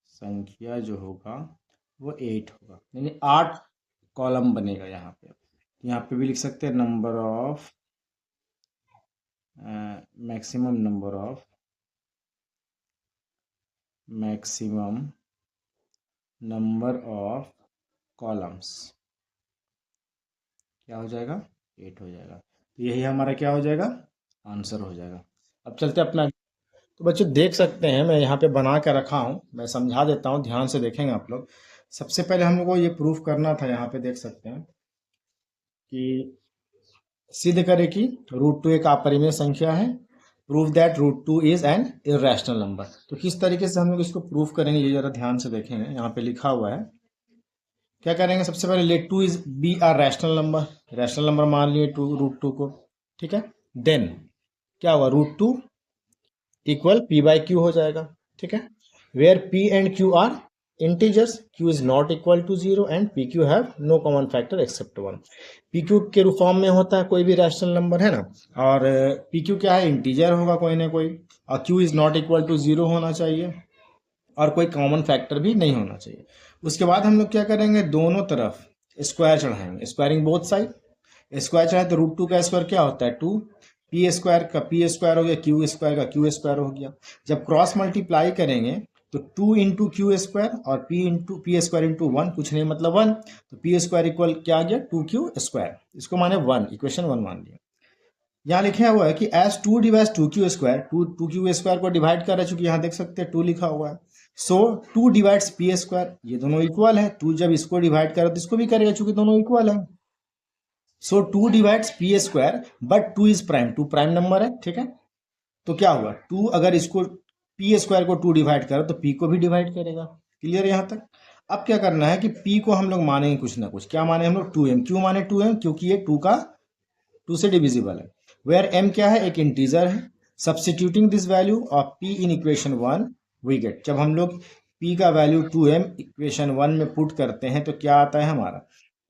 संख्या जो होगा वो 8 होगा, यानी 8 कॉलम बनेगा यहाँ पे। यहाँ पे भी लिख सकते हैं number of maximum number of columns क्या हो जाएगा, 8 हो जाएगा। तो यही हमारा क्या हो जाएगा, आंसर हो जाएगा। अब चलते अपना, तो बच्चों देख सकते हैं मैं यहाँ पे बना के रखा हूँ, मैं समझा देता हूँ, ध्यान से देखेंगे आप लोग। सबसे पहले हम लोग को ये प्रूफ करना था, यहाँ पे देख सकते हैं कि सिद्ध करें कि √2 एक अपरिमेय संख्या है, prove that √2 is an irrational number. तो किस तरीके से हम लोग इसको प्रूफ करेंगे, ये जरा ध्यान से देखेंगे। यहाँ पे लिखा हुआ है, क्या करेंगे, सबसे पहले let 2 is be are rational number मान लिए √2 को, ठीक है। देन क्या होगा, √2 इक्वल p/q हो जाएगा, ठीक है। Where p and q are integers, q is not equal to 0 and pq have no common factor except 1। pq के फॉर्म में होता है कोई भी रैशनल नंबर, है ना। और pq क्या है, इंटीजर होगा कोई ना कोई, और q is not equal to 0 होना चाहिए, और कोई कॉमन फैक्टर भी नहीं होना चाहिए। उसके बाद हम लोग क्या करेंगे, दोनों तरफ स्क्वायर चढ़ाएंगे, स्क्वायरिंग बोथ साइड। स्क्वायर चढ़ाए तो √2 का स्क्वायर क्या होता है, 2, पी स्क्वायर का पी स्क्वायर हो गया, क्यू स्क्वायर का क्यू स्क्वायर हो गया। जब क्रॉस मल्टीप्लाई करेंगे तो 2 इंटू क्यू स्क्वायर और पी स्क्वायर इंटू 1, कुछ नहीं मतलब 1, तो पी स्क्वायर इक्वल क्या आ गया, 2q स्क्वायर, इसको माने 1, इक्वेशन 1 मान लिया। यहाँ लिखा हुआ है कि as 2 divide 2q square, 2q square को डिवाइड कर रहा है, चूंकि यहाँ देख सकते हैं 2 लिखा हुआ है। सो 2 डिवाइड्स पी स्क्वायर, ये दोनों इक्वल है, 2 जब इसको डिवाइड करे तो इसको भी करेगा, चूंकि दोनों इक्वल है। सो 2 divides P square, but 2 is prime, 2 prime number है, ठीक है। तो क्या हुआ, 2 अगर इसको पी स्क्वायर को 2 डिवाइड करो तो पी को भी डिवाइड करेगा। क्लियर है यहाँ तक। अब क्या करना है कि पी को हम लोग मानेंगे कुछ ना कुछ, क्या माने हम लोग, 2m। क्यों माने 2m, क्योंकि ये 2 से डिविजिबल है। वेयर m क्या है, एक इंटीजर है। Substituting this value of p in equation 1 we get, जब हम लोग p का वैल्यू 2m इक्वेशन 1 में पुट करते हैं तो क्या आता है हमारा,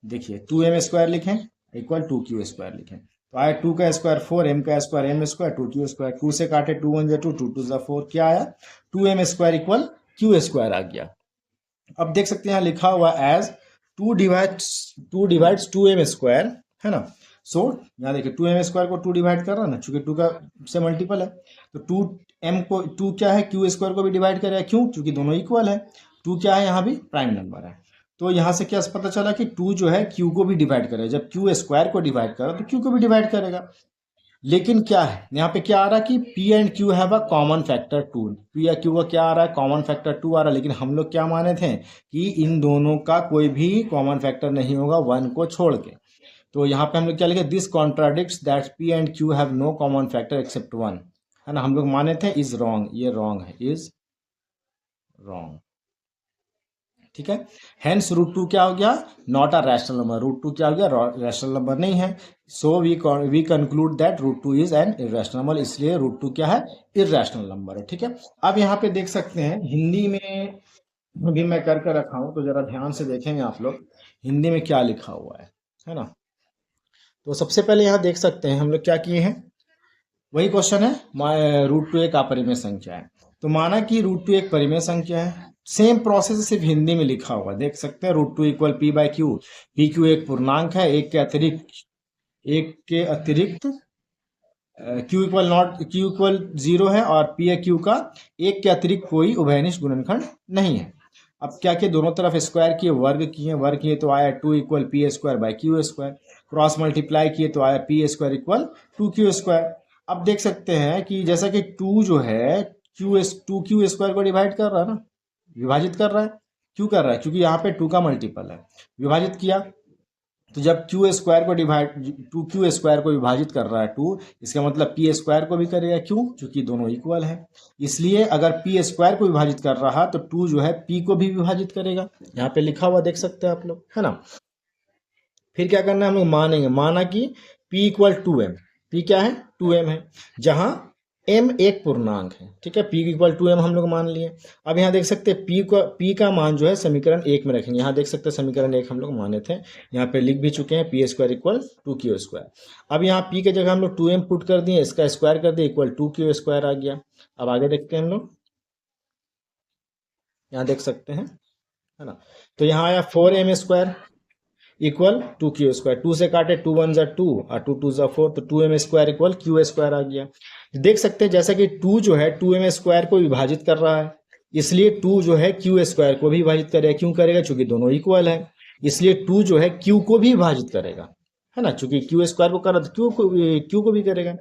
देखिए 2m स्क्वायर लिखें इक्वल 2q स्क्वायर लिखें, तो आया 2 का स्क्वायर 4, m का square m square, 2q square, 2 से काटे 2 1 2, 2 2 4, क्या आया, 2m square equal q square आ गया। अब देख सकते हैं यहाँ लिखा हुआ एज 2 डिवाइड्स 2m स्क्वायर, है ना। सो यहाँ देखिए 2m स्क्वायर को 2 डिवाइड कर रहा है ना, चूंकि 2 का से मल्टीपल है, तो 2m को 2 क्या है, q स्क्वायर को भी डिवाइड करेगा, क्यों, क्योंकि दोनों इक्वल है। 2 क्या है, यहाँ भी प्राइम नंबर है। तो यहाँ से क्या पता चला कि 2 जो है q को भी डिवाइड करेगा, जब q स्क्वायर को डिवाइड करा तो q को भी डिवाइड करेगा। लेकिन क्या है यहाँ पे, क्या आ रहा है कि p and q have a common factor 2, p या q का क्या आ रहा है, कॉमन फैक्टर 2 आ रहा है। लेकिन हम लोग क्या माने थे कि इन दोनों का कोई भी कॉमन फैक्टर नहीं होगा 1 को छोड़ के। तो यहाँ पे हम लोग क्या लिखे, this contradicts that p and q have no common factor except 1, है ना। हम लोग माने थे इज रॉन्ग, ये रॉन्ग है, इज रॉन्ग। ठीक है। हेंस रूट 2 क्या हो गया, not a rational number, root 2 क्या हो गया, रैशनल नंबर नहीं है। So we conclude that root 2 is an irrational number, इसलिए रूट 2 क्या है, इर्रेशनल नंबर है। ठीक है। अब यहाँ पे देख सकते हैं हिंदी में भी मैं करके रखा हूं, तो जरा ध्यान से देखेंगे आप लोग हिंदी में क्या लिखा हुआ है ना। तो सबसे पहले यहाँ देख सकते हैं हम लोग क्या किए हैं, वही क्वेश्चन है, रूट 2 एक अपरिमेय संख्या है। तो माना कि रूट 2 एक परिमेय संख्या है, सेम प्रोसेस सिर्फ हिंदी में लिखा हुआ देख सकते हैं, root 2 equal p by q, p q एक पूर्णांक है, एक के अतिरिक्त क्यू इक्वल 0 है, और पी क्यू का एक के अतिरिक्त कोई उभयनिष्ठ गुणनखंड नहीं है। अब क्या किए, दोनों तरफ स्क्वायर किए, वर्ग किए तो आया 2 equal P square by Q square, cross multiply किए तो आया P square equal 2 Q square. अब देख सकते हैं कि जैसा कि 2 जो है टू क्यू स्क्वायर को डिवाइड कर रहा है ना, विभाजित कर रहा है। क्यों कर रहा है, क्योंकि यहाँ पे 2 का मल्टीपल है, विभाजित किया। तो जब क्यू स्क्वायर को विभाजित कर रहा है 2, इसका मतलब पी स्क्वायर को भी करेगा, क्यों, क्योंकि दोनों इक्वल है। इसलिए अगर पी स्क्वायर को विभाजित कर रहा तो 2 जो है पी को भी विभाजित करेगा, यहाँ पे लिखा हुआ देख सकते हैं आप लोग, है ना। फिर क्या करना है, हम लोग मानेंगे, माना कि p इक्वल 2m, p क्या है 2m है, जहां m एक पूर्णांक है। ठीक है, p इक्वल 2m हम लोग मान लिए। अब यहाँ देख सकते हैं p का मान जो है समीकरण 1 में रखेंगे, यहाँ देख सकते हैं समीकरण 1 हम लोग माने थे, यहाँ पे लिख भी चुके हैं, P square equal 2q square. अब यहाँ p के जगह हम लोग 2m पुट कर दिए, इसका स्क्वायर कर दिए, इक्वल 2q स्क्वायर आ गया। अब आगे देखते हैं हम लोग, यहाँ देख सकते हैं, है ना। तो यहाँ आया 4m square equal 2q square, 2 से काटे 2 1 2 और 2 2 4, तो 2m square equal q square आ गया। देख सकते हैं जैसा कि 2 जो है 2m स्क्वायर को विभाजित कर रहा है, इसलिए 2 जो है q स्क्वायर को भी विभाजित करेगा। क्यों करेगा, क्योंकि दोनों इक्वल है, इसलिए 2 जो है q को भी विभाजित करेगा, है ना, क्योंकि q स्क्वायर को कर रहा तो q को भी करेगा।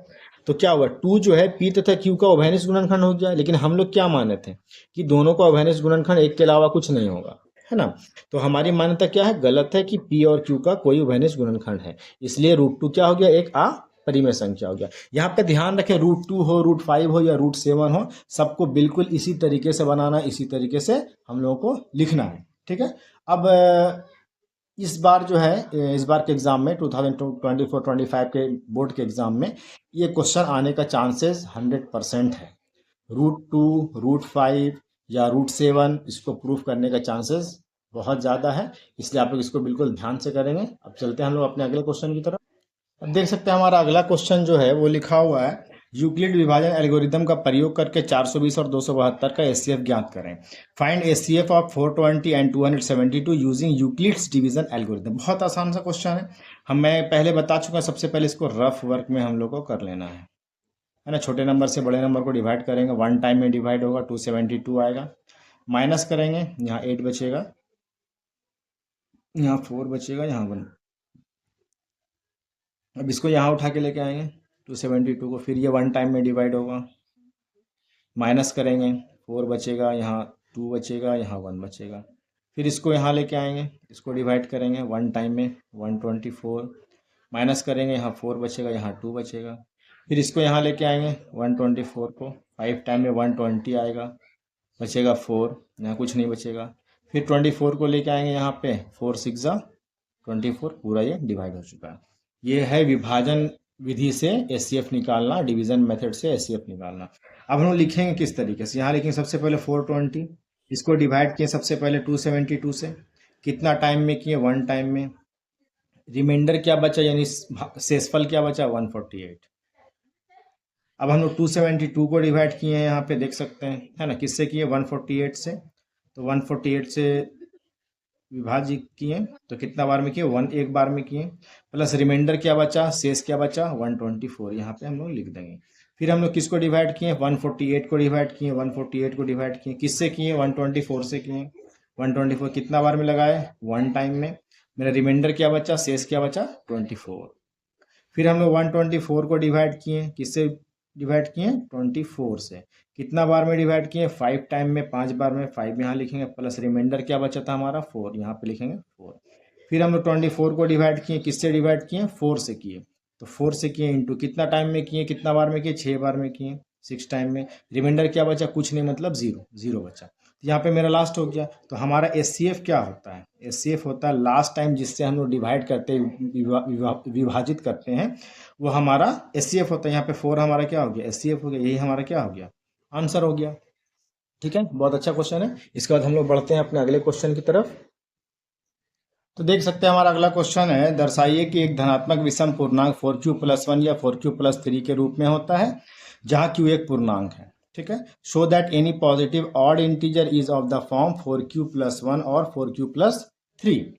तो क्या हुआ, 2 जो है p तथा q का उभयनिष्ठ गुणनखंड हो गया। लेकिन हम लोग क्या माने थे कि दोनों का उभयनिष्ठ गुणनखंड एक के अलावा कुछ नहीं होगा, है ना। तो हमारी मान्यता क्या है, गलत है कि p और q का कोई उभयनिष्ठ गुणनखंड है, इसलिए रूट 2 क्या हो गया, एक अपरिमेय संख्या हो गया। यहाँ पे ध्यान रखें, रूट 2 हो, रूट 5 हो या रूट 7 हो, सबको बिल्कुल इसी तरीके से बनाना, इसी तरीके से हम लोगों को लिखना है। ठीक है। अब इस बार जो है, इस बार के एग्जाम में 2024-25 के बोर्ड के एग्जाम में ये क्वेश्चन आने का चांसेस 100% है। रूट 2, रूट 5 या रूट 7 इसको प्रूफ करने का चांसेस बहुत ज़्यादा है, इसलिए आप लोग इसको बिल्कुल ध्यान से करेंगे। अब चलते हैं हम लोग अपने अगले क्वेश्चन की तरफ। अब देख सकते हैं हमारा अगला क्वेश्चन जो है वो लिखा हुआ है, यूक्लिड विभाजन एल्गोरिदम का प्रयोग करके 420 और 272 का एचसीएफ ज्ञात करें। Find HCF of 420 and 272 using Euclid's division algorithm. बहुत आसान सा क्वेश्चन है, मैं पहले बता चुका, सबसे पहले इसको रफ वर्क में हम लोग को कर लेना है ना। छोटे नंबर से बड़े नंबर को डिवाइड करेंगे, 1 टाइम में डिवाइड होगा, 272 आएगा, माइनस करेंगे, यहाँ 8 बचेगा, यहाँ 4 बचेगा, यहाँ 1। अब इसको यहाँ उठा के लेके आएंगे 272 को, फिर ये 1 टाइम में डिवाइड होगा, माइनस करेंगे, 4 बचेगा, यहाँ 2 बचेगा, यहाँ 1 बचेगा। फिर इसको यहाँ लेके आएंगे, इसको डिवाइड करेंगे 1 टाइम में, 124, माइनस करेंगे, यहाँ 4 बचेगा, यहाँ 2 बचेगा। फिर इसको यहाँ लेके आएंगे 124 को, 5 टाइम में 120 आएगा, बचेगा 4, यहाँ कुछ नहीं बचेगा। फिर 24 को लेके आएंगे यहाँ पे, 4 6 24, पूरा ये डिवाइड हो चुका है। ये है विभाजन विधि से एचसीएफ निकालना, डिवीजन मेथड से एचसीएफ निकालना। अब हम लिखेंगे किस तरीके से, यहाँ लिखेंगे सबसे पहले 420, इसको डिवाइड किए सबसे पहले 272 से, कितना टाइम में किए, 1 टाइम में, रिमाइंडर क्या बचा, यानी शेषफल क्या बचा, 148। अब हम लोग 272 को डिवाइड किए हैं, यहाँ पे देख सकते हैं, है ना, किससे किए, 148 से। तो 148 से विभाजित किए तो कितना बार में किए, 1 एक बार में किए, प्लस रिमाइंडर क्या बचा, शेष क्या बचा, 124, यहाँ पे हम लोग लिख देंगे। फिर हम लोग किसको डिवाइड किए, 148 को डिवाइड किए, 148 को डिवाइड किए, किससे किए, 124 से किए। 124 कितना बार में लगाए, 1 टाइम में, मेरा रिमाइंडर क्या बचा, शेष क्या बचा, 24। फिर हम लोग 124 को डिवाइड किए, किससे डिवाइड किए, 24 से, कितना बार में डिवाइड किए, 5 टाइम में, 5 बार में, 5 यहाँ लिखेंगे, प्लस रिमाइंडर क्या बचा था हमारा, 4, यहाँ पे लिखेंगे 4। फिर हम लोग 24 को डिवाइड किए, किससे डिवाइड किए, 4 से किए, तो 4 से किए इंटू कितना टाइम में किए, कितना बार में किए, 6 बार में किए, 6 टाइम में, रिमाइंडर क्या बचा, कुछ नहीं, मतलब 0 बचा। यहाँ पे मेरा लास्ट हो गया। तो हमारा एचसीएफ क्या होता है? एचसीएफ होता है लास्ट टाइम जिससे हम लोग डिवाइड करते हैं, विभाजित करते हैं, वो हमारा एचसीएफ होता है। यहाँ पे 4 हमारा क्या हो गया? एचसीएफ हो गया। यही हमारा क्या हो गया? आंसर हो गया। ठीक है, बहुत अच्छा क्वेश्चन है। इसके बाद हम लोग बढ़ते हैं अपने अगले क्वेश्चन की तरफ। तो देख सकते हैं हमारा अगला क्वेश्चन है, दर्शाइए कि एक धनात्मक विषम पूर्णांक 4q+1 या 4q+3 के रूप में होता है जहां q एक पूर्णांक है। ठीक है, show that any positive odd integer is of the form 4q+1 और 4q+3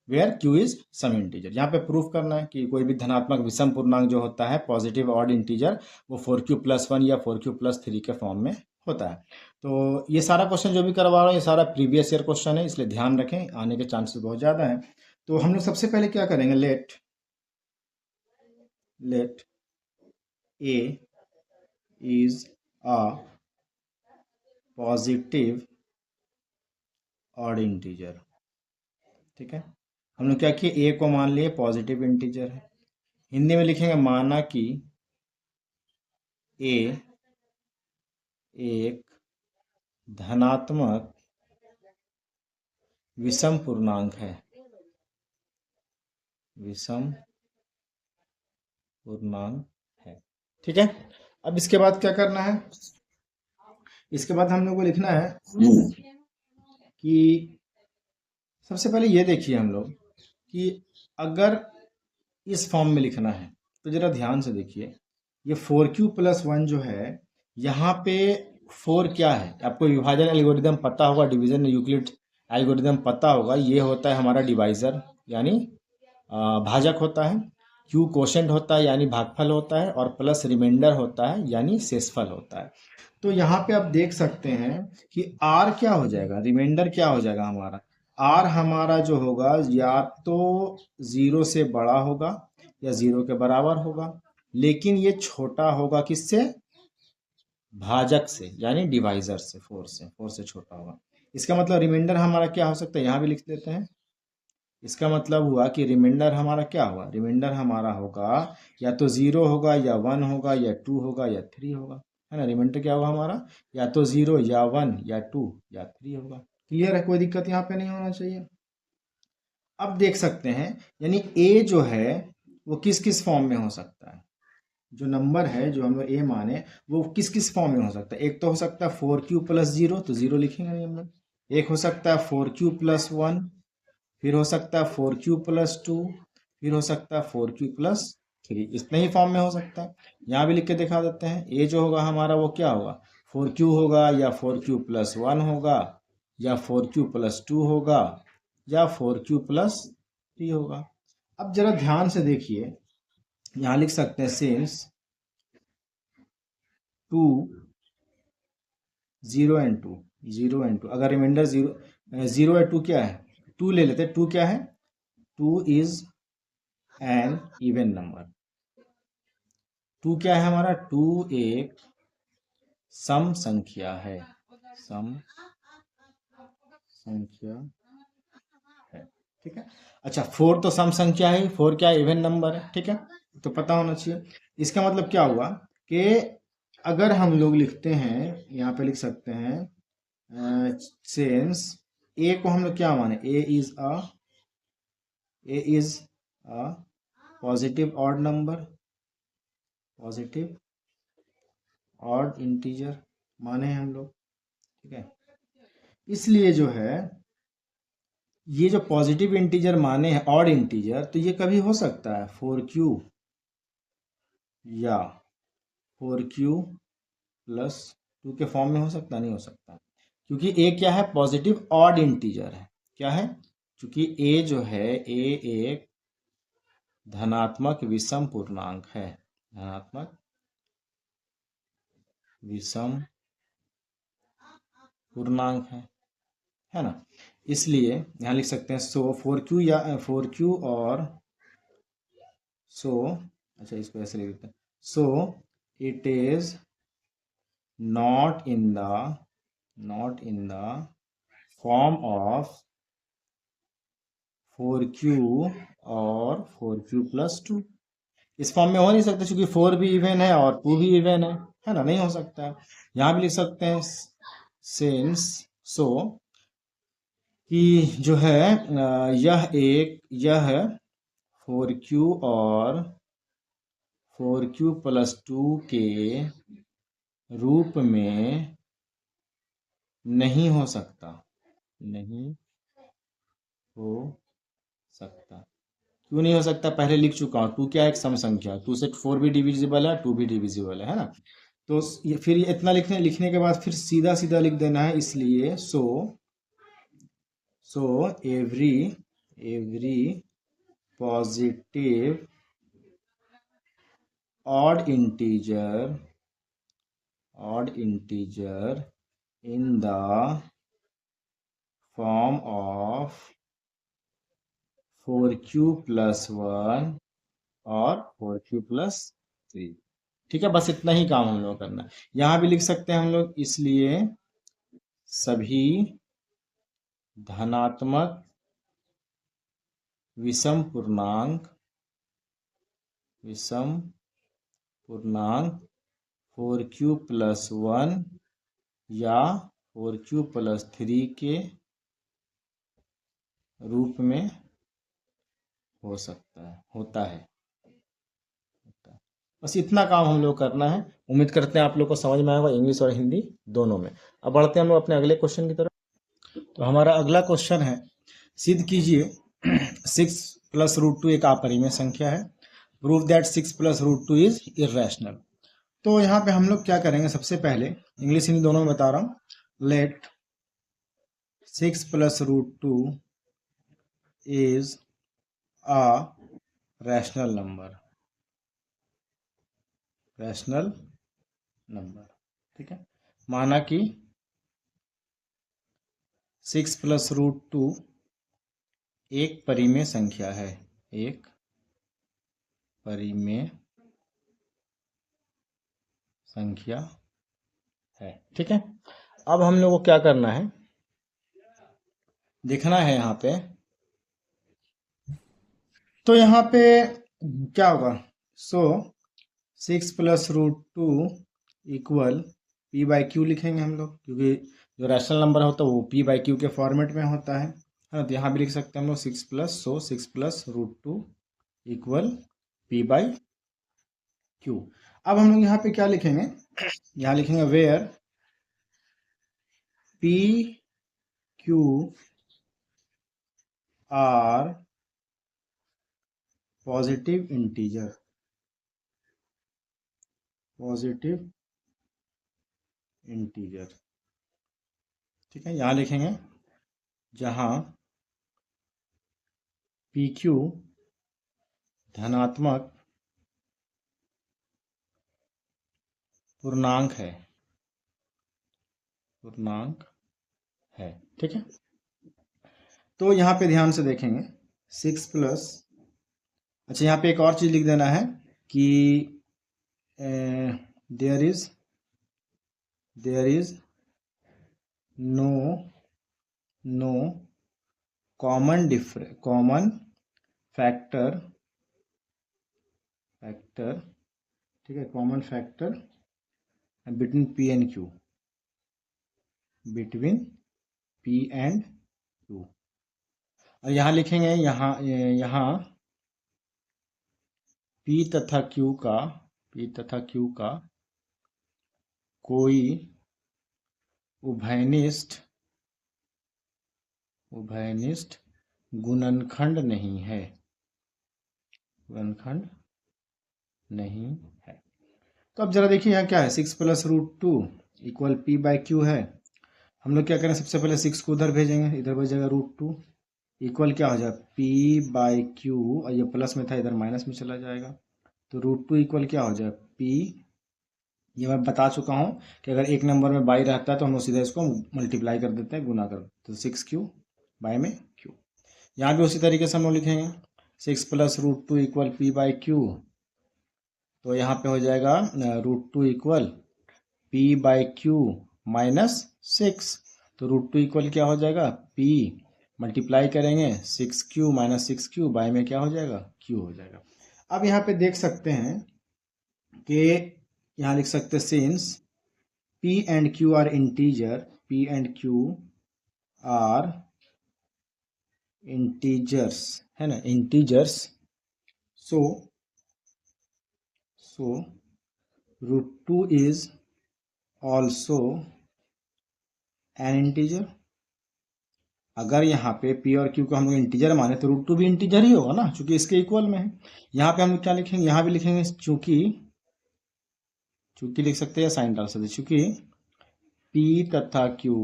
where q is some integer. यहाँ पे प्रूफ करना है कि कोई भी धनात्मक विषम पूर्णांक जो होता है पॉजिटिव ऑड इंटीजर, वो 4q+1 या 4q+3 के फॉर्म में होता है। तो ये सारा क्वेश्चन जो भी करवा रहा हूँ ये सारा प्रीवियस ईयर क्वेश्चन है, इसलिए ध्यान रखें, आने के चांसेस बहुत ज़्यादा हैं। तो हम लोग सबसे पहले क्या करेंगे, let A is a positive odd integer. ठीक है, हम लोग क्या किए, ए को मान लिए पॉजिटिव इंटीजर है। हिंदी में लिखेंगे, माना कि ए एक धनात्मक विषम पूर्णांक है, विषम पूर्णांक है। ठीक है, अब इसके बाद क्या करना है, इसके बाद हम लोग को लिखना है कि सबसे पहले ये देखिए हम लोग कि अगर इस फॉर्म में लिखना है तो जरा ध्यान से देखिए, ये 4q+1 जो है, यहाँ पे 4 क्या है? आपको विभाजन एल्गोरिदम पता होगा, डिवीजन यूक्लिड एल्गोरिदम पता होगा। ये होता है हमारा डिवाइजर यानी भाजक होता है, q कोशेंट होता है यानी भागफल होता है, और प्लस रिमाइंडर होता है यानी शेषफल होता है। तो यहाँ पे आप देख सकते हैं कि r क्या हो जाएगा, रिमाइंडर क्या हो जाएगा हमारा, r हमारा जो होगा या तो 0 से बड़ा होगा या 0 के बराबर होगा, लेकिन ये छोटा होगा किससे? भाजक से यानी डिवाइजर से, 4 से छोटा होगा। इसका मतलब रिमाइंडर हमारा क्या हो सकता है, यहाँ भी लिख देते हैं। इसका मतलब हुआ कि रिमाइंडर हमारा क्या होगा, रिमाइंडर हमारा होगा या तो 0 होगा या 1 होगा या 2 होगा या 3 होगा, है ना। रिमाइंडर क्या होगा हमारा, या तो 0 या 1 या 2 या 3 होगा। क्लियर है, कोई दिक्कत यहाँ पे नहीं होना चाहिए। अब देख सकते हैं, यानी ए जो है वो किस किस फॉर्म में हो सकता है, जो नंबर है जो हम लोग ए माने वो किस किस फॉर्म में हो सकता है। एक तो हो सकता है 4q+0, तो 0 लिखेंगे नहीं हम लोग। एक हो सकता है 4q+1, फिर हो सकता है 4q+2, फिर हो सकता है 4q+3। इतने ही फॉर्म में हो सकता है। यहाँ भी लिख के दिखा देते हैं, ए जो होगा हमारा वो क्या होगा, 4q होगा या 4q+1 होगा या 4q+2 होगा या 4q+3 होगा। अब जरा ध्यान से देखिए, यहाँ लिख सकते हैं सिंस 2 0 एंड 2, 0 एंड 2, अगर रिमाइंडर 0 या 2 क्या है, 2 ले लेते हैं। 2 क्या है, 2 इज एन इवन नंबर। 2 क्या है हमारा, 2 एक सम संख्या है, सम संख्या है। ठीक है, अच्छा 4 तो सम संख्या है, 4 क्या है, इवन नंबर है। ठीक है, तो पता होना चाहिए। इसका मतलब क्या हुआ कि अगर हम लोग लिखते हैं, यहाँ पे लिख सकते हैं सेंस ए को हम लोग क्या माने, A is a positive odd number, positive odd integer माने हैं हम लोग। ठीक है, इसलिए जो है ये जो पॉजिटिव इंटीजर माने हैं ऑड इंटीजर, तो ये कभी हो सकता है 4q या 4q+2 के फॉर्म में हो सकता, नहीं हो सकता, क्योंकि ए क्या है, पॉजिटिव ऑड इंटीजर है। क्या है, क्योंकि ए जो है, ए एक धनात्मक विषम पूर्णांक है, धनात्मक विषम पूर्णांक है ना। इसलिए यहाँ लिख सकते हैं सो 4q या 4q और सो, अच्छा इसको ऐसे लिख देते हैं, so it is not in the form of 4q और 4q+2। इस फॉर्म में हो नहीं सकता क्योंकि 4 भी इवन है और 2 भी इवन है ना, नहीं हो सकता है। यहाँ भी लिख सकते हैं सिंस सो कि जो है यह 4Q और 4Q प्लस 2 के रूप में नहीं हो सकता, नहीं हो सकता। क्यों नहीं हो सकता? पहले लिख चुका हूँ। 2 क्या है? एक सम संख्या। 2 से 4 भी डिविजिबल है, 2 भी डिविजिबल है ना। तो फिर ये इतना लिखने के बाद फिर सीधा सीधा लिख देना है। इसलिए so every positive odd integer in the form of 4Q plus 1 और 4Q plus 3। ठीक है, बस इतना ही काम हम लोग करना है। यहाँ भी लिख सकते हैं हम लोग, इसलिए सभी धनात्मक विषम पूर्णांक 4Q प्लस 1 या 4Q प्लस 3 के रूप में होता है। बस इतना काम हम लोग करना है। उम्मीद करते हैं आप लोग को समझ में आएगा, इंग्लिश और हिंदी दोनों में। अब बढ़ते हैं हम लोग अपने अगले क्वेश्चन की तरफ। तो हमारा अगला क्वेश्चन है, सिद्ध कीजिए 6 प्लस रूट 2 एक अपरिमेय संख्या है। Prove that 6 plus root 2 is irrational. तो यहाँ पे हम लोग क्या करेंगे, सबसे पहले इंग्लिश हिंदी दोनों में बता रहा हूँ। Let 6 plus root 2 is a rational number, ठीक है। माना कि 6 प्लस रूट 2 एक परिमेय संख्या है, एक परिमेय संख्या है, ठीक है। अब हम लोग को क्या करना है, देखना है यहाँ पे। तो यहाँ पे क्या होगा, 6 plus root 2 equal p by q लिखेंगे हम लोग, क्योंकि जो रैशनल नंबर होता है वो पी बाई क्यू के फॉर्मेट में होता है ना। तो यहाँ भी लिख सकते हैं हम लोग 6 plus root 2 equal p by q. अब हम लोग यहाँ पे क्या लिखेंगे, यहाँ लिखेंगे where p q are positive integer, ठीक है। यहाँ लिखेंगे जहाँ पी क्यू धनात्मक पूर्णांक है, ठीक है। तो यहाँ पे ध्यान से देखेंगे 6 प्लस, अच्छा यहाँ पे एक और चीज लिख देना है कि there is no common factor, ठीक है, common factor between p and q, और यहाँ लिखेंगे यहाँ P तथा Q का कोई उभयनिष्ठ गुणनखंड नहीं है, तो अब जरा देखिए यहाँ क्या है, 6 plus root 2 equal p by q है। हम लोग क्या करें, सबसे पहले 6 को उधर भेजेंगे, इधर भेजेगा रूट 2 इक्वल क्या हो जाए पी बाई क्यू, और ये प्लस में था इधर माइनस में चला जाएगा। तो रूट 2 इक्वल क्या हो जाए पी, ये मैं बता चुका हूँ कि अगर एक नंबर में बाई रहता है तो हम लोग सीधा इसको मल्टीप्लाई कर देते हैं, गुना कर देते हैं। तो 6Q बाई में Q, यहाँ भी उसी तरीके से हम लोग लिखेंगे 6 plus root 2 equal p by q. तो यहाँ पे हो जाएगा root 2 equal p by q minus 6। तो रूट 2 इक्वल क्या हो जाएगा P, मल्टीप्लाई करेंगे 6Q माइनस 6Q, बाई में क्या हो जाएगा Q हो जाएगा। अब यहाँ पे देख सकते हैं कि यहाँ लिख सकते हैं since P and Q are integer, P and Q are integers, है ना, integers, so √2 is also an integer. अगर यहाँ पे पी और क्यू को हम लोग इंटीजर माने तो √2 भी इंटीजर ही होगा ना, चूंकि इसके इक्वल में है। यहाँ पे हम लोग क्या लिखेंगे, यहाँ भी लिखेंगे चूंकि लिख सकते हैं या साइन डाल सकते, चूंकि पी तथा क्यू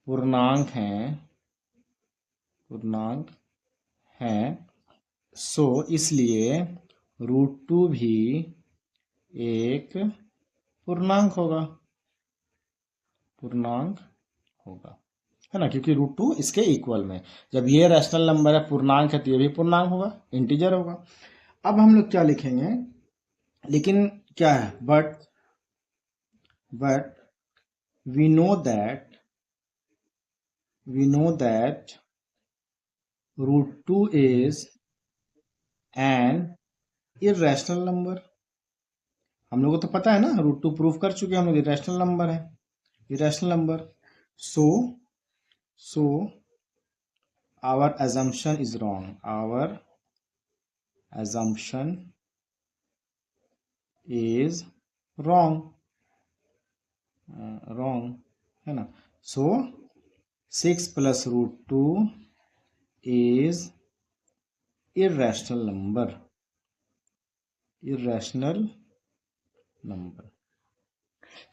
पूर्णांक हैं, सो इसलिए √2 भी एक पूर्णांक होगा, है ना, क्योंकि √2 इसके इक्वल में। जब ये रैशनल नंबर है, पूर्णांक है, तो ये भी पूर्णांक होगा, इंटीजर होगा। अब हम लोग क्या लिखेंगे, लेकिन क्या है, but we know that √2 is an irrational number। हम लोगों को तो पता है ना, √2 प्रूफ कर चुके हैं हम लोग, irrational नंबर है, irrational number. so our assumption is wrong, wrong, है ना। so 6 plus √2 is irrational number।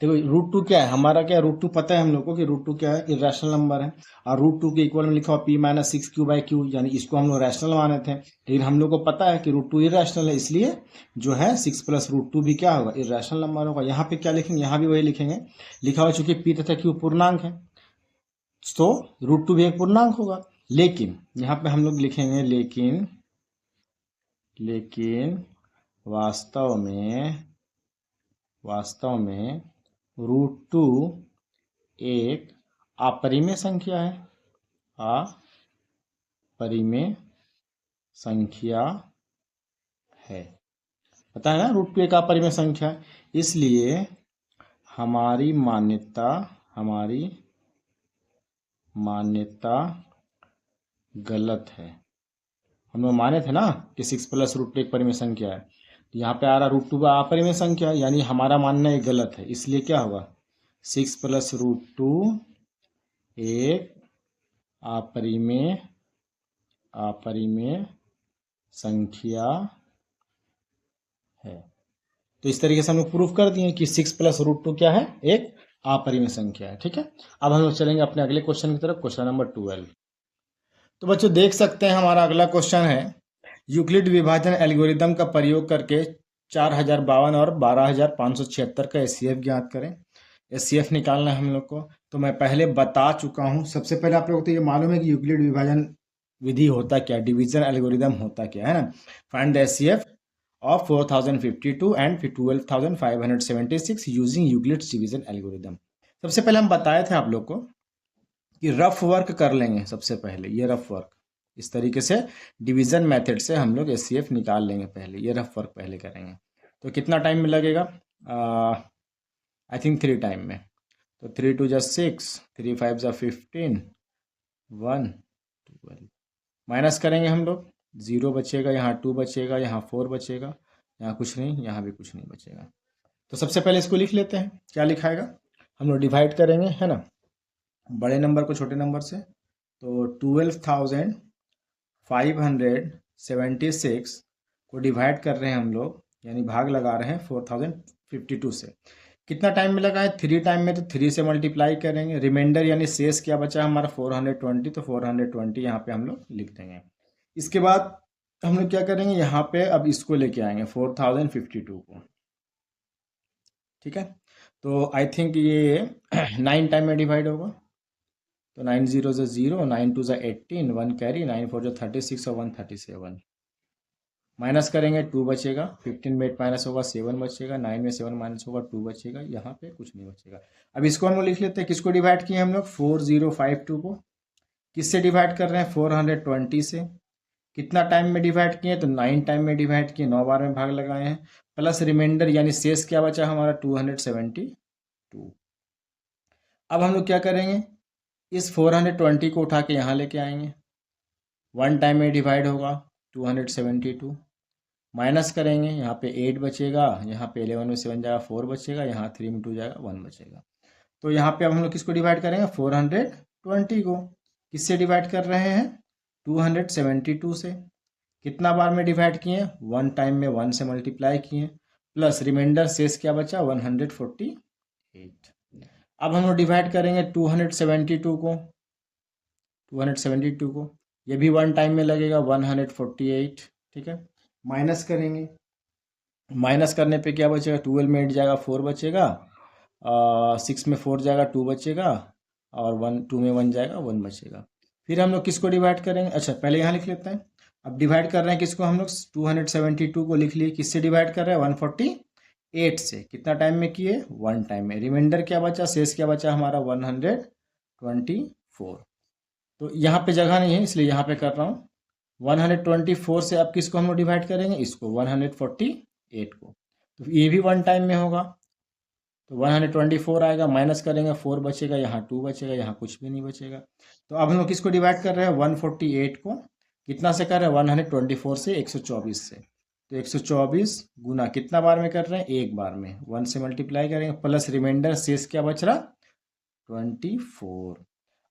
देखो √2 क्या है हमारा, क्या √2 पता है हम लोग को कि √2 क्या है, इरेशनल नंबर है। और √2 के इक्वल में लिखा हुआ p-6q by q, यानी इसको हम लोग रैशनल माने थे, लेकिन हम लोग को पता है कि √2 इरेशनल है, इसलिए जो है 6 plus √2 भी क्या होगा, इरेशनल नंबर होगा। यहाँ पे क्या लिखेंगे, यहाँ भी वही लिखेंगे, लिखा हुआ चूंकि p तथा q पूर्णांक है, तो √2 भी एक पूर्णांक होगा। लेकिन यहाँ पे हम लोग लिखेंगे, लेकिन वास्तव में √2 एक अपरिमेय संख्या है, पता है ना, √2 एक अपरिमेय संख्या है, इसलिए हमारी मान्यता गलत है। हम लोग माने थे ना कि 6 plus √2 एक परिमेय संख्या है, तो यहाँ पे आ रहा √2 का अपरिमेय संख्या है, यानी हमारा मानना ये गलत है, इसलिए क्या होगा, 6 plus √2 एक अपरिमेय संख्या है। तो इस तरीके से हम लोग प्रूफ कर दिए कि 6 plus √2 क्या है, एक अपरिमेय संख्या है। ठीक है, अब हम लोग चलेंगे अपने अगले क्वेश्चन की तरफ, क्वेश्चन नंबर 12। तो बच्चों देख सकते हैं हमारा अगला क्वेश्चन है, यूक्लिड विभाजन एल्गोरिदम का प्रयोग करके 4052 और 12576 का एचसीएफ ज्ञात करें। एचसीएफ निकालना है हम लोग को, तो मैं पहले बता चुका हूं। सबसे पहले आप लोगों को तो ये मालूम है कि यूक्लिड विभाजन विधि होता क्या, डिवीजन एल्गोरिदम होता क्या, है ना। Find the HCF of 4052 and 12576 using Euclid's division algorithm. सबसे पहले हम बताए थे आप लोग को कि रफ वर्क कर लेंगे। सबसे पहले ये रफ वर्क, इस तरीके से डिवीजन मेथड से हम लोग एचसीएफ निकाल लेंगे। पहले ये रफ वर्क पहले करेंगे, तो कितना टाइम में लगेगा, आई थिंक 3 टाइम में। तो 3 2 = 6, 3 5 = 15, 1 12 माइनस करेंगे हम लोग, 0 बचेगा, यहाँ 2 बचेगा, यहाँ 4 बचेगा, यहाँ कुछ नहीं, यहाँ भी कुछ नहीं बचेगा। तो सबसे पहले इसको लिख लेते हैं, क्या लिखाएगा, हम लोग डिवाइड करेंगे, है ना, बड़े नंबर को छोटे नंबर से। तो 12,576 को डिवाइड कर रहे हैं हम लोग, यानी भाग लगा रहे हैं 4052 से। कितना टाइम में लगा है, 3 टाइम में, तो 3 से मल्टीप्लाई करेंगे। रिमाइंडर यानी शेष क्या बचा हमारा 420, तो 420 यहाँ पे हम लोग लिख देंगे। इसके बाद हम लोग क्या करेंगे, यहाँ पे अब इसको लेके आएंगे 4052 को। ठीक है, तो आई थिंक ये 9 टाइम में डिवाइड होगा। तो 9 0 = 0, 9 2 = 18, 1 कैरी, 9 4 = 36 और 137 माइनस करेंगे, 2 बचेगा, 15 में 8 माइनस होगा, 7 बचेगा, 9 में 7 माइनस होगा, 2 बचेगा, यहाँ पे कुछ नहीं बचेगा। अब इसको हम लोग लिख लेते हैं, किसको डिवाइड किए हम लोग, 4052 को। किससे डिवाइड कर रहे हैं, 420 से। कितना टाइम में डिवाइड किए, तो 9 टाइम में डिवाइड किए, 9 बार में भाग लगाए हैं, प्लस रिमाइंडर यानी शेष क्या बचा हमारा 272। अब हम लोग क्या करेंगे, इस 420 को उठा के यहाँ लेके आएंगे, वन टाइम में डिवाइड होगा 272, माइनस करेंगे, यहाँ पे 8 बचेगा, यहाँ पे 11 में 7 जाएगा 4 बचेगा, यहाँ 3 में 2 जाएगा 1 बचेगा। तो यहाँ पे अब हम लोग किसको डिवाइड करेंगे, 420 को किससे डिवाइड कर रहे हैं, 272 से। कितना बार में डिवाइड किए, वन टाइम में 1 से मल्टीप्लाई किए, प्लस रिमाइंडर शेष क्या बचा 148। अब हम लोग डिवाइड करेंगे 272 को, ये भी वन टाइम में लगेगा 148, ठीक है। माइनस करेंगे, माइनस करने पे क्या बचेगा, 12 में 8 जाएगा 4 बचेगा, 6 में 4 जाएगा 2 बचेगा, और 2 में 1 जाएगा 1 बचेगा। फिर हम लोग किसको डिवाइड करेंगे, अच्छा पहले यहाँ लिख लेते हैं। अब डिवाइड कर रहे हैं किसको, हम लोग 272 को लिख लिए, किससे डिवाइड कर रहे हैं, 148 से। कितना टाइम में किए, वन टाइम में। रिमाइंडर क्या बचा, शेष क्या बचा हमारा 124। तो यहाँ पे जगह नहीं है इसलिए यहाँ पे कर रहा हूँ। 124 से अब किसको हम लोग डिवाइड करेंगे, इसको 148 को। तो ये भी वन टाइम में होगा, तो 124 आएगा, माइनस करेंगे 4 बचेगा, यहाँ 2 बचेगा, यहाँ कुछ भी नहीं बचेगा। तो अब हम लोग किसको डिवाइड कर रहे हैं, 148 को कितना से कर रहे हैं, 124 से 124 से। तो 124 गुना कितना बार में कर रहे हैं, एक बार में, 1 से मल्टीप्लाई करेंगे, प्लस रिमाइंडर शेष क्या बच रहा 24।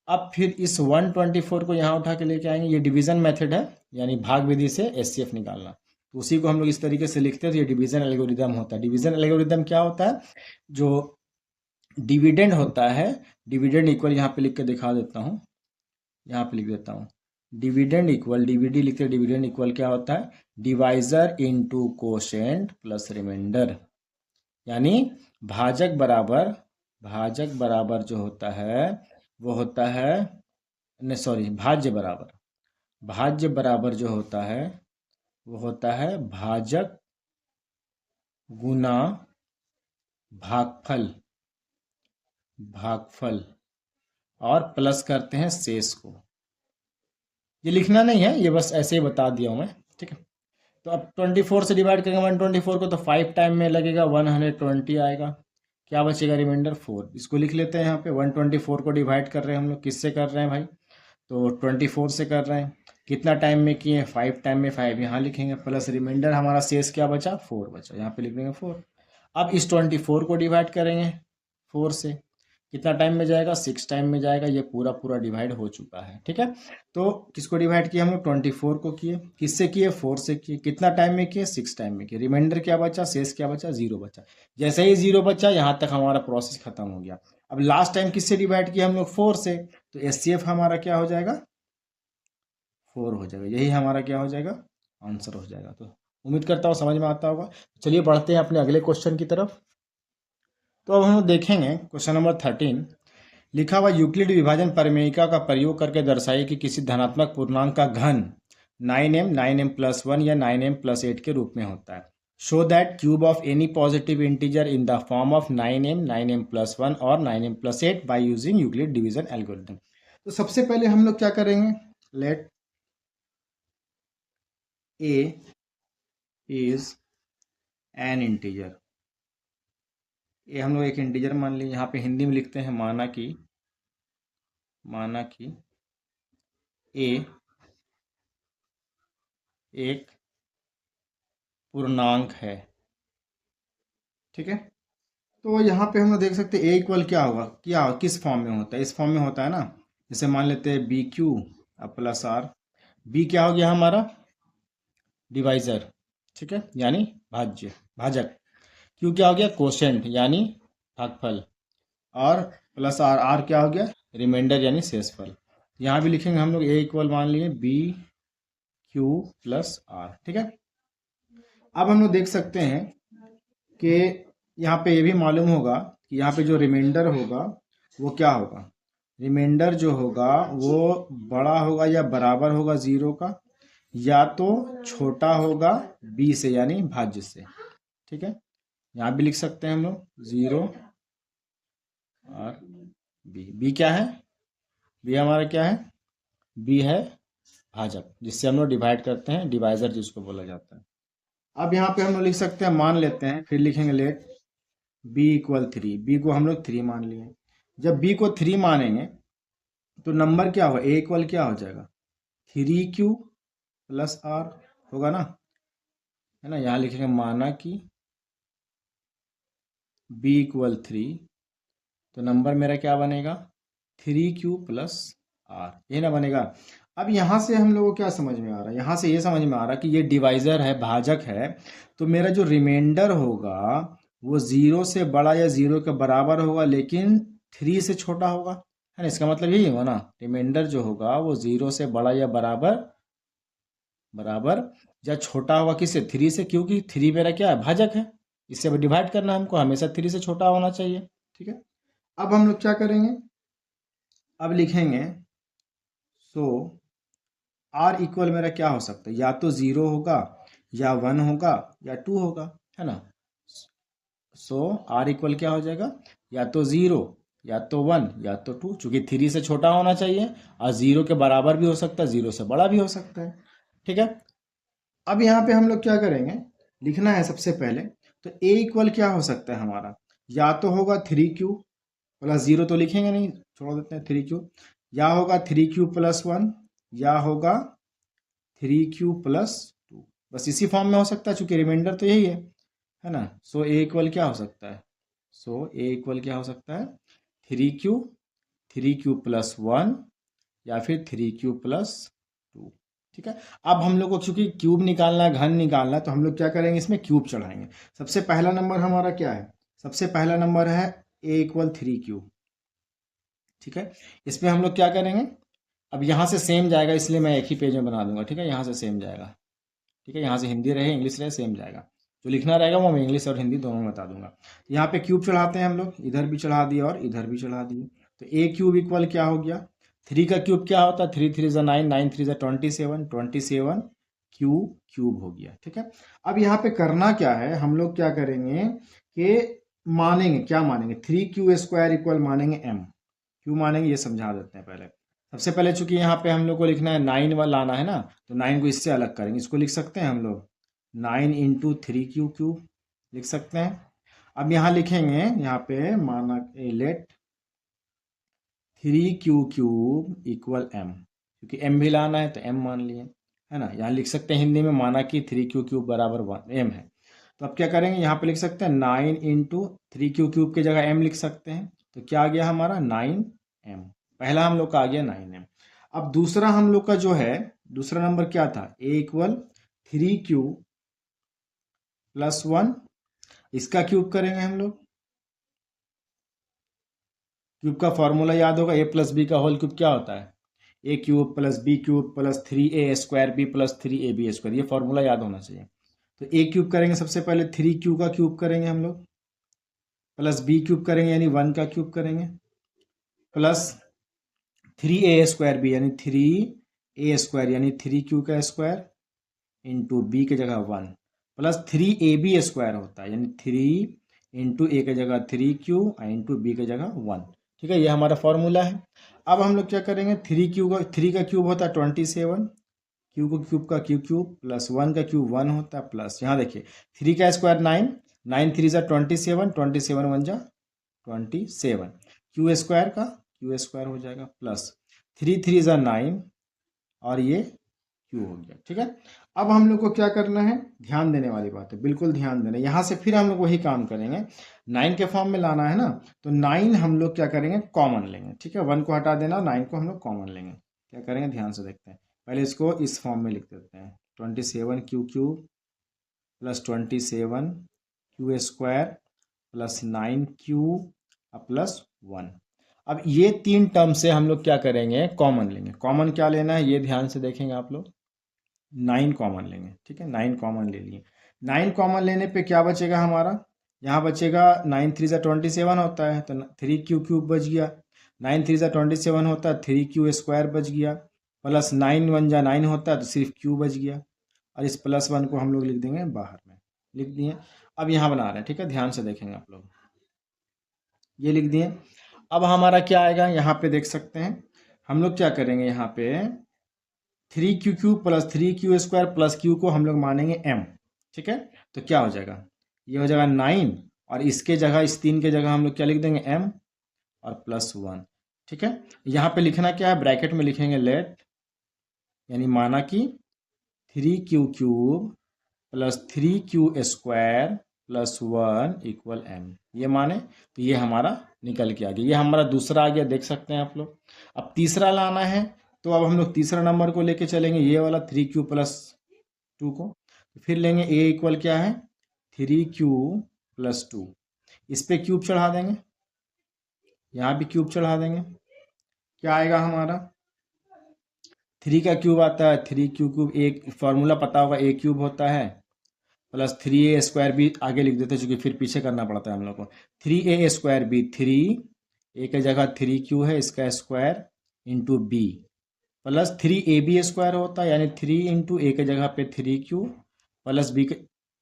अब फिर इस 124 को यहाँ उठा के लेके आएंगे, ये डिवीजन मेथड है, यानी भाग विधि से एचसीएफ निकालना। तो उसी को हम लोग इस तरीके से लिखते हैं, तो ये डिवीजन एल्गोरिदम होता है। डिवीजन एल्गोरिदम क्या होता है, जो डिविडेंड होता है, डिविडेंड इक्वल, यहाँ पे लिख के दिखा देता हूँ, यहाँ पे लिख देता हूँ, डिविडेंड इक्वल, डीवीडी लिखते हैं, डिविडेंड इक्वल क्या होता है, divisor into quotient plus remainder. यानी भाजक बराबर जो होता है वो होता है, नहीं सॉरी, भाज्य बराबर जो होता है वो होता है भाजक गुना भागफल और प्लस करते हैं शेष को। ये लिखना नहीं है, ये बस ऐसे ही बता दिया हूँ मैं, ठीक है। तो अब 24 से डिवाइड करेंगे 124 को, तो 5 टाइम में लगेगा 120 आएगा, क्या बचेगा रिमाइंडर 4। इसको लिख लेते हैं यहाँ पे, 124 को डिवाइड कर रहे हैं हम लोग, किससे कर रहे हैं भाई, तो 24 से कर रहे हैं। कितना टाइम में किए, 5 टाइम में, 5 यहाँ लिखेंगे, प्लस रिमाइंडर हमारा शेष क्या बचा 4 बचा, यहाँ पे लिख देंगे 4। अब इस 24 को डिवाइड करेंगे 4 से, कितना टाइम में जाएगा, 6 टाइम में जाएगा, ये पूरा डिवाइड हो चुका है, ठीक है। तो किसको डिवाइड किया हम लोग, 24 को किए, किससे किए, 4 से किए, कितना टाइम में किए, 6 टाइम में किए, रिमाइंडर क्या बचा, शेष क्या बचा 0 बचा। जैसे ही 0 बचा, यहाँ तक हमारा प्रोसेस खत्म हो गया। अब लास्ट टाइम किससे डिवाइड किया हम लोग, 4 से, तो एचसीएफ हमारा क्या हो जाएगा, 4 हो जाएगा। यही हमारा क्या हो जाएगा, आंसर हो जाएगा। तो उम्मीद करता हूँ समझ में आता होगा। चलिए बढ़ते हैं अपने अगले क्वेश्चन की तरफ। तो अब हम लोग देखेंगे क्वेश्चन नंबर 13, लिखा हुआ यूक्लिड विभाजन परिमेयिका का प्रयोग करके दर्शाइए कि किसी धनात्मक पूर्णांक का घन 9m+1 या 9m+8 के रूप में होता है। Show that cube of any positive integer in the form of 9m, 9m+1 और 9m+8 by using Euclid division algorithm. तो सबसे पहले हम लोग क्या करेंगे, late a is an integer, ये हम लोग एक इंटीजर मान लिए, यहाँ पे हिंदी में लिखते हैं माना कि a एक पूर्णांक है, ठीक है। तो यहाँ पे हम लोग देख सकते हैं a इक्वल क्या होगा, किस फॉर्म में होता है, इस फॉर्म में होता है ना। जैसे मान लेते हैं BQ प्लस R, B क्या हो गया हमारा, डिवाइजर, ठीक है, यानी भाजक। Q क्या हो गया, कोशेंट यानी भागफल, और प्लस R क्या हो गया, रिमाइंडर यानी शेषफल। यहाँ भी लिखेंगे हम लोग a इक्वल मान लिए BQ प्लस R, ठीक है। अब हम लोग देख सकते हैं कि यहाँ पे ये भी मालूम होगा कि यहाँ पे जो रिमाइंडर होगा वो क्या होगा, रिमाइंडर जो होगा वो बड़ा होगा या बराबर होगा 0 का, या तो छोटा होगा b से यानी भाज्य से, ठीक है। यहाँ भी लिख सकते हैं हम लोग 0 और b क्या है, b हमारा क्या है, b है भाजक, जिससे हम लोग डिवाइड करते हैं, डिवाइजर जिसको बोला जाता है। अब यहाँ पे हम लोग लिख सकते हैं, मान लेते हैं, फिर लिखेंगे लेट b इक्वल 3, b को हम लोग 3 मान लिए। जब b को 3 मानेंगे तो नंबर क्या होगा, ए इक्वल क्या हो जाएगा 3q प्लस आर होगा ना, है ना। यहाँ लिखेंगे माना कि b इक्वल 3, तो नंबर मेरा क्या बनेगा 3q प्लस आर, ये ना बनेगा। अब यहाँ से हम लोगों को क्या समझ में आ रहा है, यहाँ से ये समझ में आ रहा है कि ये डिवाइजर है, भाजक है, तो मेरा जो रिमाइंडर होगा वो 0 से बड़ा या 0 के बराबर होगा, लेकिन 3 से छोटा होगा, है ना। इसका मतलब यही होगा ना, रिमाइंडर जो होगा वो 0 से बड़ा या बराबर बराबर या छोटा होगा किससे 3 से, क्योंकि 3 मेरा क्या है भाजक है, इससे अब डिवाइड करना है हमको, हमेशा 3 से छोटा होना चाहिए, ठीक है। अब हम लोग क्या करेंगे, अब लिखेंगे सो आर इक्वल मेरा क्या हो सकता है, या तो 0 होगा या 1 होगा या 2 होगा, है ना। सो आर इक्वल क्या हो जाएगा, या तो 0 या तो 1 या तो 2, चूंकि 3 से छोटा होना चाहिए और 0 के बराबर भी हो सकता है, 0 से बड़ा भी हो सकता है, ठीक है। अब यहाँ पे हम लोग क्या करेंगे, लिखना है सबसे पहले, तो ए इक्वल क्या हो सकता है हमारा, या तो होगा 3q प्लस 0, तो लिखेंगे नहीं, छोड़ देते हैं 3q, या होगा 3q प्लस 1, या होगा 3q प्लस 2, बस इसी फॉर्म में हो सकता है चूंकि रिमाइंडर तो यही है ना। सो ए इक्वल क्या हो सकता है, सो ए इक्वल क्या हो सकता है 3q प्लस 1 या फिर 3q प्लस 2, ठीक है। अब हम लोग को चूंकि क्यूब निकालना है, घन निकालना है, तो हम लोग क्या करेंगे, इसमें क्यूब चढ़ाएंगे। सबसे पहला नंबर हमारा क्या है, सबसे पहला नंबर है a इक्वल 3q, ठीक है। इसमें हम लोग क्या करेंगे, अब यहाँ से सेम जाएगा, इसलिए मैं एक ही पेज में बना दूंगा, ठीक है। यहाँ से सेम जाएगा, ठीक है, यहाँ से हिंदी रहे इंग्लिश रहे सेम जाएगा, जो लिखना रहेगा वो मैं इंग्लिश और हिंदी दोनों में बता दूंगा। यहाँ पे क्यूब चढ़ाते हैं हम लोग, इधर भी चढ़ा दिए और इधर भी चढ़ा दिए, तो ए क्यूब इक्वल क्या हो गया, 3 का क्यूब क्या होता है, 3 3 ज़ा 9, 9 3 ज़ा 27, 27 क्यूब हो गया, ठीक है। अब यहाँ पे करना क्या है, हम लोग क्या करेंगे कि मानेंगे, क्या मानेंगे 3q² इक्वल मानेंगे m, क्यों मानेंगे ये समझा देते हैं पहले। सबसे पहले चूंकि यहाँ पे हम लोग को लिखना है 9 वाला लाना है ना, तो 9 को इससे अलग करेंगे, इसको लिख सकते हैं हम लोग 9 इंटू 3q क्यूब लिख सकते हैं। अब यहाँ लिखेंगे, यहाँ पे माना let 3q cube equal m, क्योंकि m भी लाना है तो m मान लिए, है ना। यहाँ लिख सकते हैं हिंदी में माना कि 3q क्यूब बराबर m है, तो अब क्या करेंगे, यहाँ पे लिख सकते हैं 9 इंटू 3q क्यूब की जगह m लिख सकते हैं, तो क्या आ गया हमारा 9m, पहला हम लोग का आ गया 9m। अब दूसरा हम लोग का जो है, दूसरा नंबर क्या था, a इक्वल 3q प्लस 1, इसका क्यूब करेंगे हम लोग, क्यूब का फॉर्मूला याद होगा, a प्लस बी का होल क्यूब क्या होता है, a cube plus b cube plus 3a² b plus 3ab², ये फॉर्मूला याद होना चाहिए। तो a क्यूब करेंगे सबसे पहले, 3q का क्यूब करेंगे हम लोग, प्लस बी क्यूब करेंगे यानी 1 का क्यूब करेंगे, प्लस 3a² b यानी 3a² यानी 3q का स्क्वायर इंटू बी की जगह 1, प्लस 3ab² होता है यानी 3 इंटू ए की जगह 3q इंटू बी की जगह 1, ठीक है, ये हमारा फॉर्मूला है। अब हम लोग क्या करेंगे, 3 का क्यूब होता है 27, क्यूब का क्यूब प्लस 1 का क्यूब 1 होता है, प्लस यहाँ देखिए 3 का स्क्वायर 9, 9 3 ज़ा 27, 27 1 ज़ा 27, क्यू स्क्वायर हो जाएगा, प्लस 3 3 ज़ा 9 और ये क्यू हो गया, ठीक है। अब हम लोग को क्या करना है, ध्यान देने वाली बात है, बिल्कुल ध्यान देना, यहाँ से फिर हम लोग वही काम करेंगे, 9 के फॉर्म में लाना है ना, तो 9 हम लोग क्या करेंगे कॉमन लेंगे, ठीक है, 1 को हटा देना, 9 को हम लोग कॉमन लेंगे, क्या करेंगे ध्यान से देखते हैं, पहले इसको इस फॉर्म में लिख देते हैं 27q cube plus 27q² plus 9q plus 1। अब ये 3 टर्म से हम लोग क्या करेंगे कॉमन लेंगे, कॉमन क्या लेना है ये ध्यान से देखेंगे आप लोग, 9 कॉमन लेंगे, ठीक है, 9 कॉमन ले लिए, 9 कॉमन लेने पे क्या बचेगा हमारा, यहाँ बचेगा 9 3 ज़ा 27 होता है तो 3q क्यूब बच गया, 9 3 ज़ा 27 होता है 3q² बच गया, प्लस 9 1 ज़ा 9 होता है तो सिर्फ q बच गया, और इस प्लस 1 को हम लोग लिख देंगे बाहर में, लिख दिए। अब यहाँ बना रहे हैं, ठीक है, ध्यान से देखेंगे आप लोग, ये लिख दिए। अब हमारा क्या आएगा, यहाँ पे देख सकते हैं हम लोग क्या करेंगे, यहाँ पे 3q cube plus 3q² plus q को हम लोग मानेंगे m, ठीक है, तो क्या हो जाएगा, ये हो जाएगा 9 और इसके जगह, इस 3 के जगह हम लोग क्या लिख देंगे m और प्लस 1, ठीक है। यहाँ पे लिखना क्या है, ब्रैकेट में लिखेंगे लेट, यानी माना कि 3q cube plus 3q square plus 1 equal m, ये माने तो ये हमारा निकल के आ गया, ये हमारा दूसरा आ गया, देख सकते हैं आप लोग। अब तीसरा लाना है, तो अब हम लोग तीसरा नंबर को लेके चलेंगे, ये वाला 3q प्लस 2 को, फिर लेंगे a इक्वल क्या है 3q प्लस 2, इस पे क्यूब चढ़ा देंगे, यहाँ भी क्यूब चढ़ा देंगे, क्या आएगा हमारा 3 का क्यूब आता है 3q क्यूब, एक फॉर्मूला पता होगा a क्यूब होता है प्लस 3a स्क्वायर भी आगे लिख देते हैं क्योंकि फिर पीछे करना पड़ता है हम लोग को, 3a स्क्वायर बी, 3 a की जगह 3q है इसका square into b, plus 3ab square होता है, यानी 3 इंटू ए की जगह पे 3q प्लस बी के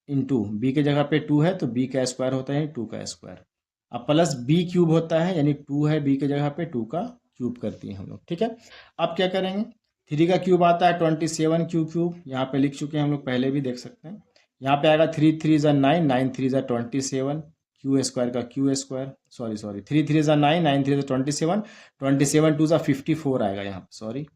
इंटू बी की जगह पे 2 है तो बी का स्क्वायर होता है 2 का स्क्वायर, अब प्लस बी क्यूब होता है, यानी 2 है बी की जगह पे 2 का क्यूब करती हैं हम लोग, ठीक है। अब क्या करेंगे 3 का क्यूब आता है 27q क्यूब, यहाँ पे लिख चुके हैं हम लोग, पहले भी देख सकते हैं, यहाँ पे आएगा 3 3 ज़ा 9, 9 3 ज़ा 27, क्यू स्क्वायर का क्यू स्क्वायर, सॉरी 3 3 ज़ा 9, 9 3 ज़ा 27, 27 2 ज़ा 54 आएगा यहाँ पे, सॉरी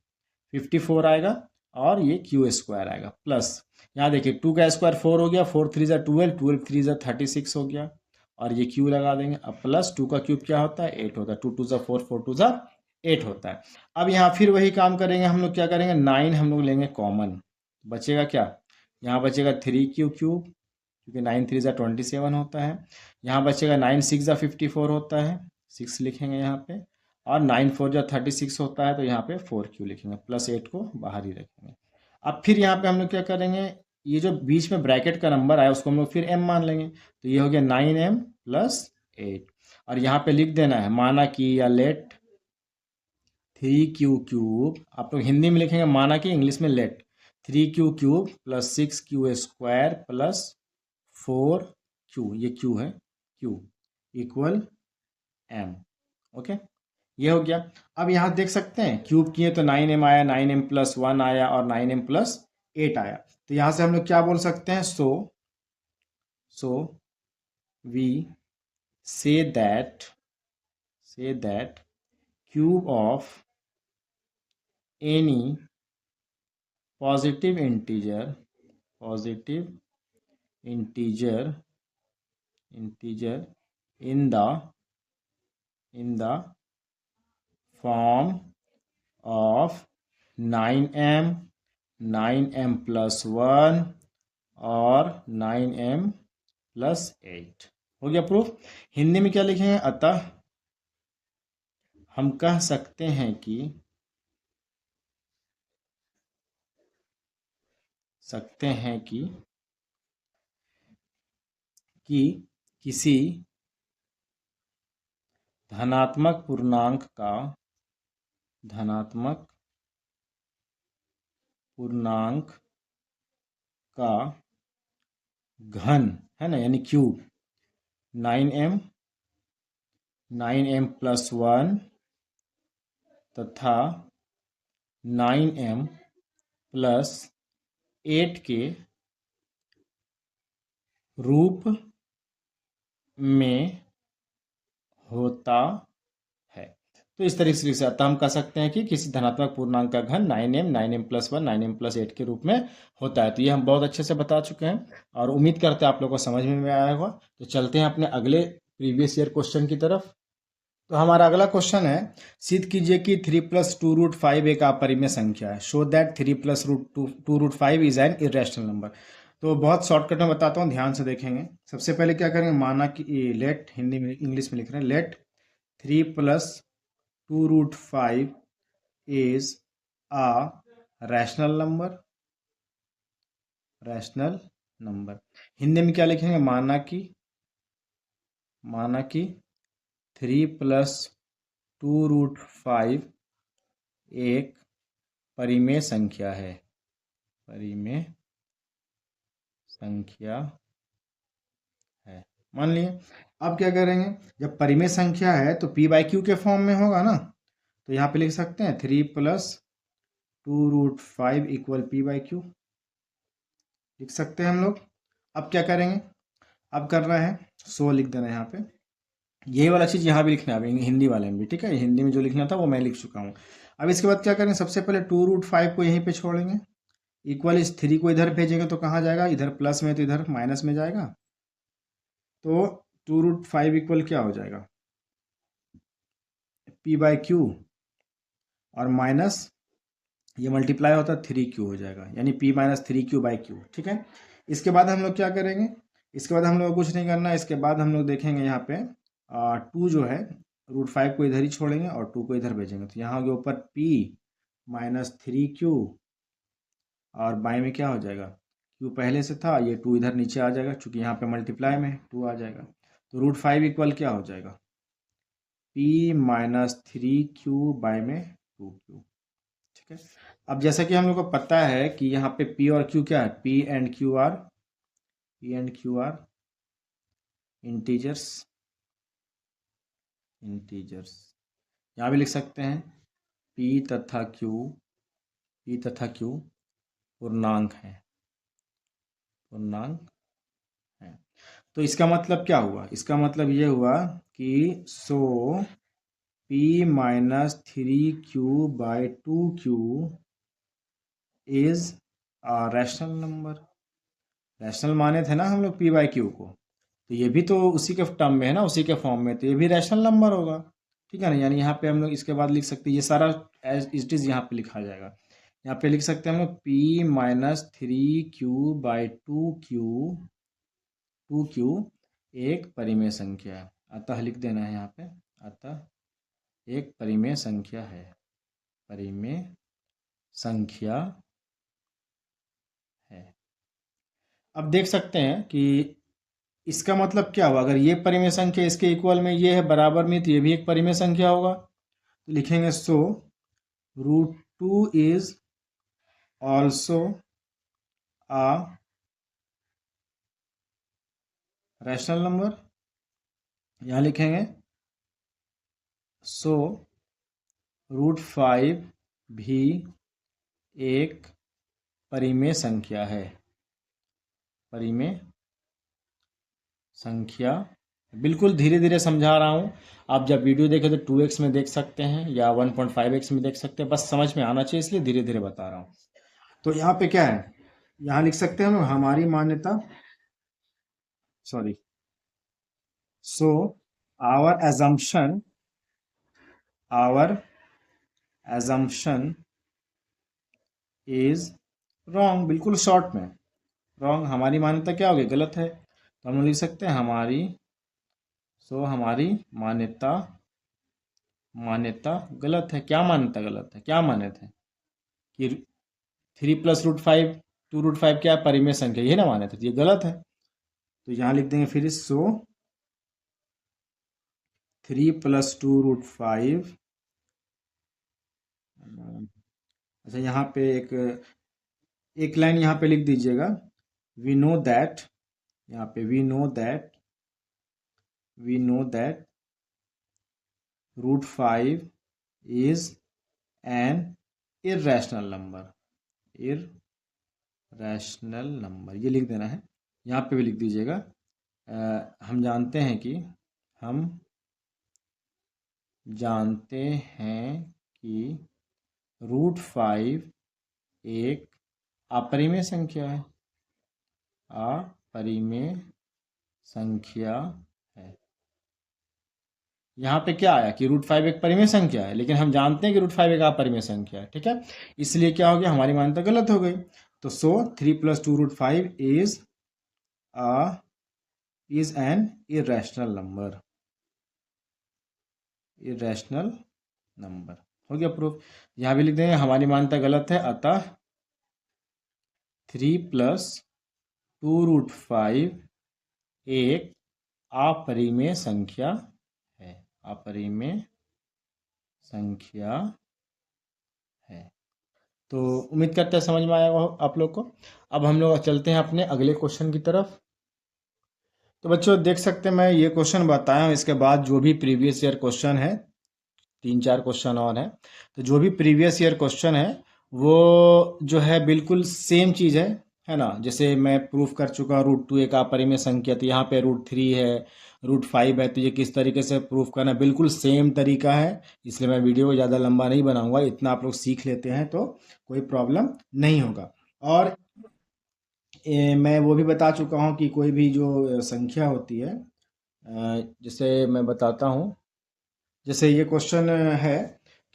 54 आएगा, और ये क्यू स्क्वायर आएगा, प्लस यहाँ देखिए 2 का स्क्वायर 4 हो गया, 4 3 ज़ा 12, 12 3 ज़ा 36 हो गया, और ये क्यू लगा देंगे, अब प्लस 2 का क्यूब क्या होता है 8 होता है, 2 2 ज़ा 4, 4 2 ज़ा 8 होता है। अब यहाँ फिर वही काम करेंगे हम लोग, क्या करेंगे 9 हम लोग लेंगे कॉमन, बचेगा क्या, यहाँ बचेगा 3q क्यूब क्योंकि 9 3 ज़ा 27 होता है, यहाँ बचेगा 9 6 ज़ा 54 होता है, 6 लिखेंगे यहाँ पे, और 9 4 ज़ा 36 होता है तो यहाँ पे 4q लिखेंगे, प्लस 8 को बाहर ही रखेंगे। अब फिर यहाँ पे हम लोग क्या करेंगे, ये जो बीच में ब्रैकेट का नंबर आया उसको हम लोग फिर m मान लेंगे, तो ये हो गया 9m प्लस 8, और यहाँ पे लिख देना है माना कि या लेट 3q क्यूब, आप लोग हिंदी में लिखेंगे माना कि, इंग्लिश में let 3q cube plus 6q square plus 4q, ये q है q इक्वल m, ओके, ये हो गया। अब यहाँ देख सकते हैं क्यूब किए तो 9m आया, 9m प्लस 1 आया, और 9m प्लस 8 आया, तो यहाँ से हम लोग क्या बोल सकते हैं, so we say that cube of any positive integer in the form of 9m plus 1 और 9m plus 8, हो गया प्रूफ। हिंदी में क्या लिखेंगे, अतः हम कह सकते हैं कि किसी धनात्मक पूर्णांक का घन है ना, यानी क्यूब 9m प्लस 1 तथा 9m प्लस 8 के रूप में होता है। तो इस तरीके से अतः हम कह सकते हैं कि किसी धनात्मक पूर्णांक का घन 9m प्लस 1 9m प्लस 8 के रूप में होता है। तो ये हम बहुत अच्छे से बता चुके हैं और उम्मीद करते हैं आप लोगों को समझ में आया होगा। तो चलते हैं अपने अगले प्रीवियस ईयर क्वेश्चन की तरफ। तो हमारा अगला क्वेश्चन है, सिद्ध कीजिए कि 3 प्लस 2 रूट 5 एक अपरिमेय संख्या है। Show that 3 plus 2 root 5 is an irrational number. तो बहुत शॉर्टकट में बताता हूँ, ध्यान से देखेंगे। सबसे पहले क्या करेंगे, माना कि लेट, हिंदी में इंग्लिश में लिख रहे हैं, let 3 plus 2 root 5 is a rational number. Hindi में क्या लिखेंगे, माना कि 3 प्लस 2 रूट 5 एक परिमेय संख्या है। मान लिए। अब क्या करेंगे, जब परिमेय संख्या है तो p बाई क्यू के फॉर्म में होगा ना, तो यहाँ पे लिख सकते हैं 3 plus 2 root 5 equal p by q, लिख सकते हैं हम लोग। अब क्या करेंगे, अब करना है सो लिख देना यहाँ पे, यही वाला चीज़ यहाँ भी लिखना है अभी हिंदी वाले में भी, ठीक है। हिंदी में जो लिखना था वो मैं लिख चुका हूँ। अब इसके बाद क्या करेंगे, सबसे पहले 2√5 को यहीं पे छोड़ेंगे, इक्वल इस 3 को इधर भेजेंगे तो कहाँ जाएगा, इधर प्लस में तो इधर माइनस में जाएगा। तो 2√5 इक्वल क्या हो जाएगा, p/q, और माइनस ये मल्टीप्लाई होता है 3q हो जाएगा, यानी p - 3q/q, ठीक है। इसके बाद हम लोग क्या करेंगे, इसके बाद हम लोग कुछ नहीं करना है। इसके बाद हम लोग देखेंगे यहाँ पे 2 जो है √5 को इधर ही छोड़ेंगे और 2 को इधर भेजेंगे, तो यहाँ के ऊपर p - 3q, और बाई में क्या हो जाएगा, q पहले से था, ये 2 इधर नीचे आ जाएगा, चूंकि यहाँ पे मल्टीप्लाई में 2 आ जाएगा। तो √5 इक्वल क्या हो जाएगा, p - 3q/2q, ठीक है। अब जैसा कि हम लोग को पता है कि यहाँ पे p और q क्या है, p and q are integers, यहाँ भी लिख सकते हैं p तथा q पूर्णांक है। तो इसका मतलब क्या हुआ, इसका मतलब ये हुआ कि p - 3q/2q is rational number. Rational माने थे ना हम लोग p/q को, तो ये भी तो उसी के टर्म में है ना, उसी के फॉर्म में, तो ये भी रैशनल नंबर होगा, ठीक है ना। यानी यहाँ पे हम लोग इसके बाद लिख सकते हैं, ये सारा एज इट इज़ यहाँ पे लिखा जाएगा। यहाँ पे लिख सकते हैं हम लोग p - 3q/2q एक परिमेय संख्या है, अतः लिख देना है यहाँ पे, अतः एक परिमेय संख्या है, परिमेय संख्या है। अब देख सकते हैं कि इसका मतलब क्या हुआ, अगर ये परिमेय संख्या इसके इक्वल में ये है बराबर में, तो ये भी एक परिमेय संख्या होगा। तो लिखेंगे सो √2 is also a rational number. यहाँ लिखेंगे सो √5 भी एक परिमेय संख्या है, परिमेय संख्या। बिल्कुल धीरे धीरे समझा रहा हूँ, आप जब वीडियो देखें तो 2x में देख सकते हैं या 1.5x में देख सकते हैं, बस समझ में आना चाहिए इसलिए धीरे धीरे बता रहा हूँ। तो यहाँ पे क्या है, यहाँ लिख सकते हैं हम हमारी मान्यता, sorry, so our assumption is wrong, बिल्कुल शॉर्ट में रॉन्ग। हमारी मान्यता क्या होगी, गलत है, तो हम लिख सकते हैं हमारी मान्यता गलत है। क्या मान्यता गलत है, क्या माने थे कि 3 + √5 2√5 क्या है, परिमेय संख्या, ये ना माने थे, तो ये गलत है। तो यहाँ लिख देंगे फिर सो 3 + 2√5, अच्छा यहाँ पे एक लाइन यहाँ पे लिख दीजिएगा, वी नो दैट, यहाँ पे we know that √5 is an irrational number, ये लिख देना है। यहाँ पे भी लिख दीजिएगा, हम जानते हैं कि √5 एक अपरिमेय संख्या है, यहाँ पे क्या आया कि √5 एक परिमेय संख्या है, लेकिन हम जानते हैं कि √5 एक अपरिमेय संख्या है, ठीक है। इसलिए क्या हो गया, हमारी मान्यता गलत हो गई। तो सो 3 + 2√5 इज एन इर्रेशनल नंबर, हो गया प्रूफ। यहाँ भी लिख देंगे हमारी मान्यता गलत है, अतः 3 + 2√5 एक अपरिमेय संख्या है, तो उम्मीद करते हैं समझ में आया होगा आप लोग को। अब हम लोग चलते हैं अपने अगले क्वेश्चन की तरफ। तो बच्चों देख सकते हैं, मैं ये क्वेश्चन बताया हूँ, इसके बाद जो भी प्रीवियस ईयर क्वेश्चन है, 3-4 क्वेश्चन और हैं, तो जो भी प्रीवियस ईयर क्वेश्चन है वो जो है बिल्कुल सेम चीज़ है, है ना। जैसे मैं प्रूफ कर चुका हूँ √2 एक अपरिमेय संख्या, तो यहाँ पे √3 है, √5 है, तो ये किस तरीके से प्रूफ करना है, बिल्कुल सेम तरीका है। इसलिए मैं वीडियो को ज़्यादा लंबा नहीं बनाऊंगा, इतना आप लोग सीख लेते हैं तो कोई प्रॉब्लम नहीं होगा। और मैं वो भी बता चुका हूँ कि कोई भी जो संख्या होती है, जैसे मैं बताता हूँ, जैसे ये क्वेश्चन है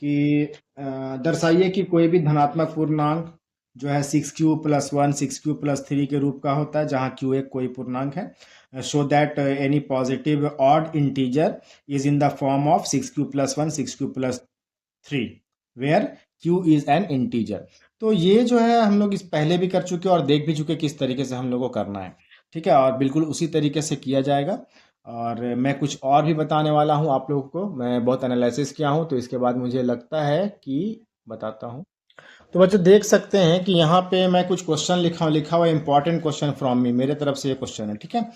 कि दर्शाइए कि कोई भी धनात्मक पूर्णांक जो है 6q+1 6q+3 के रूप का होता है, जहाँ q एक कोई पूर्णांक है। Show that any positive odd integer is in the form of 6q+1 6q+3 where q is an integer. तो ये जो है हम लोग इस पहले भी कर चुके और देख भी चुके किस तरीके से हम लोग को करना है, ठीक है। और बिल्कुल उसी तरीके से किया जाएगा। और मैं कुछ और भी बताने वाला हूँ आप लोगों को, मैं बहुत एनालिसिस किया हूँ, तो इसके बाद मुझे लगता है कि बताता हूँ। तो बच्चों देख सकते हैं कि यहाँ पे मैं कुछ क्वेश्चन लिखा हुआ इंपॉर्टेंट क्वेश्चन फ्रॉम मी, मेरे तरफ से ये क्वेश्चन है, ठीक है।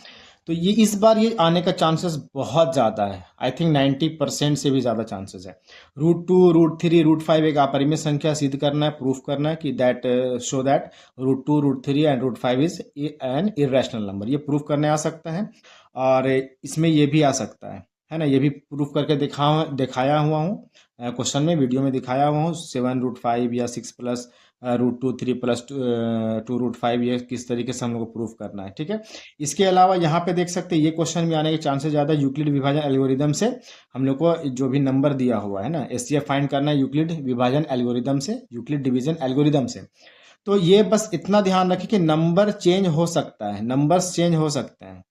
तो ये इस बार ये आने का चांसेस बहुत ज़्यादा है, आई थिंक 90% से भी ज़्यादा चांसेस है। √2 √3 √5 एक अपरिमेय संख्या सिद्ध करना है, प्रूफ करना है कि that show that √2 √3 and √5 is an irrational number, ये प्रूफ करने आ सकता है। और इसमें ये भी आ सकता है ना, ये भी प्रूफ करके दिखाया हुआ हूँ, क्वेश्चन में वीडियो में दिखाया हुआ हूँ। 7 √5 या 6 प्लस √2 3 प्लस 2 √5, ये किस तरीके से हम लोग को प्रूफ करना है, ठीक है। इसके अलावा यहाँ पे देख सकते हैं ये क्वेश्चन में आने के चांसेस ज़्यादा यूक्लिड विभाजन एल्गोरिदम से हम लोग को जो भी नंबर दिया हुआ है ना, एचसीएफ फाइंड करना है यूक्लिड विभाजन एल्गोरिदम से, यूक्लिड डिवीजन एल्गोरिदम से। तो ये बस इतना ध्यान रखें कि नंबर चेंज हो सकता है, नंबर्स चेंज हो सकते हैं,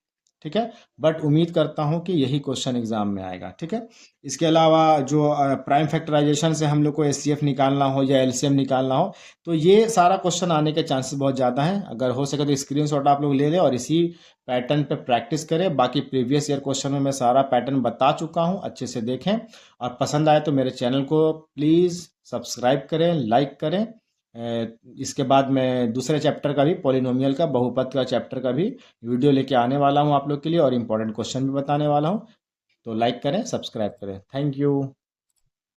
ठीक है। बट उम्मीद करता हूं कि यही क्वेश्चन एग्जाम में आएगा, ठीक है। इसके अलावा जो प्राइम फैक्टराइजेशन से हम लोग को एचसीएफ निकालना हो या एलसीएम निकालना हो, तो ये सारा क्वेश्चन आने के चांसेस बहुत ज़्यादा हैं। अगर हो सके तो स्क्रीनशॉट आप लोग ले लें और इसी पैटर्न पे प्रैक्टिस करें। बाकी प्रीवियस ईयर क्वेश्चन में मैं सारा पैटर्न बता चुका हूँ, अच्छे से देखें। और पसंद आए तो मेरे चैनल को प्लीज़ सब्सक्राइब करें, लाइक करें। इसके बाद मैं दूसरे चैप्टर का भी, पॉलिनोमियल का, बहुपद का चैप्टर का भी वीडियो लेके आने वाला हूँ आप लोग के लिए, और इम्पोर्टेंट क्वेश्चन भी बताने वाला हूँ। तो लाइक करें, सब्सक्राइब करें। Thank you.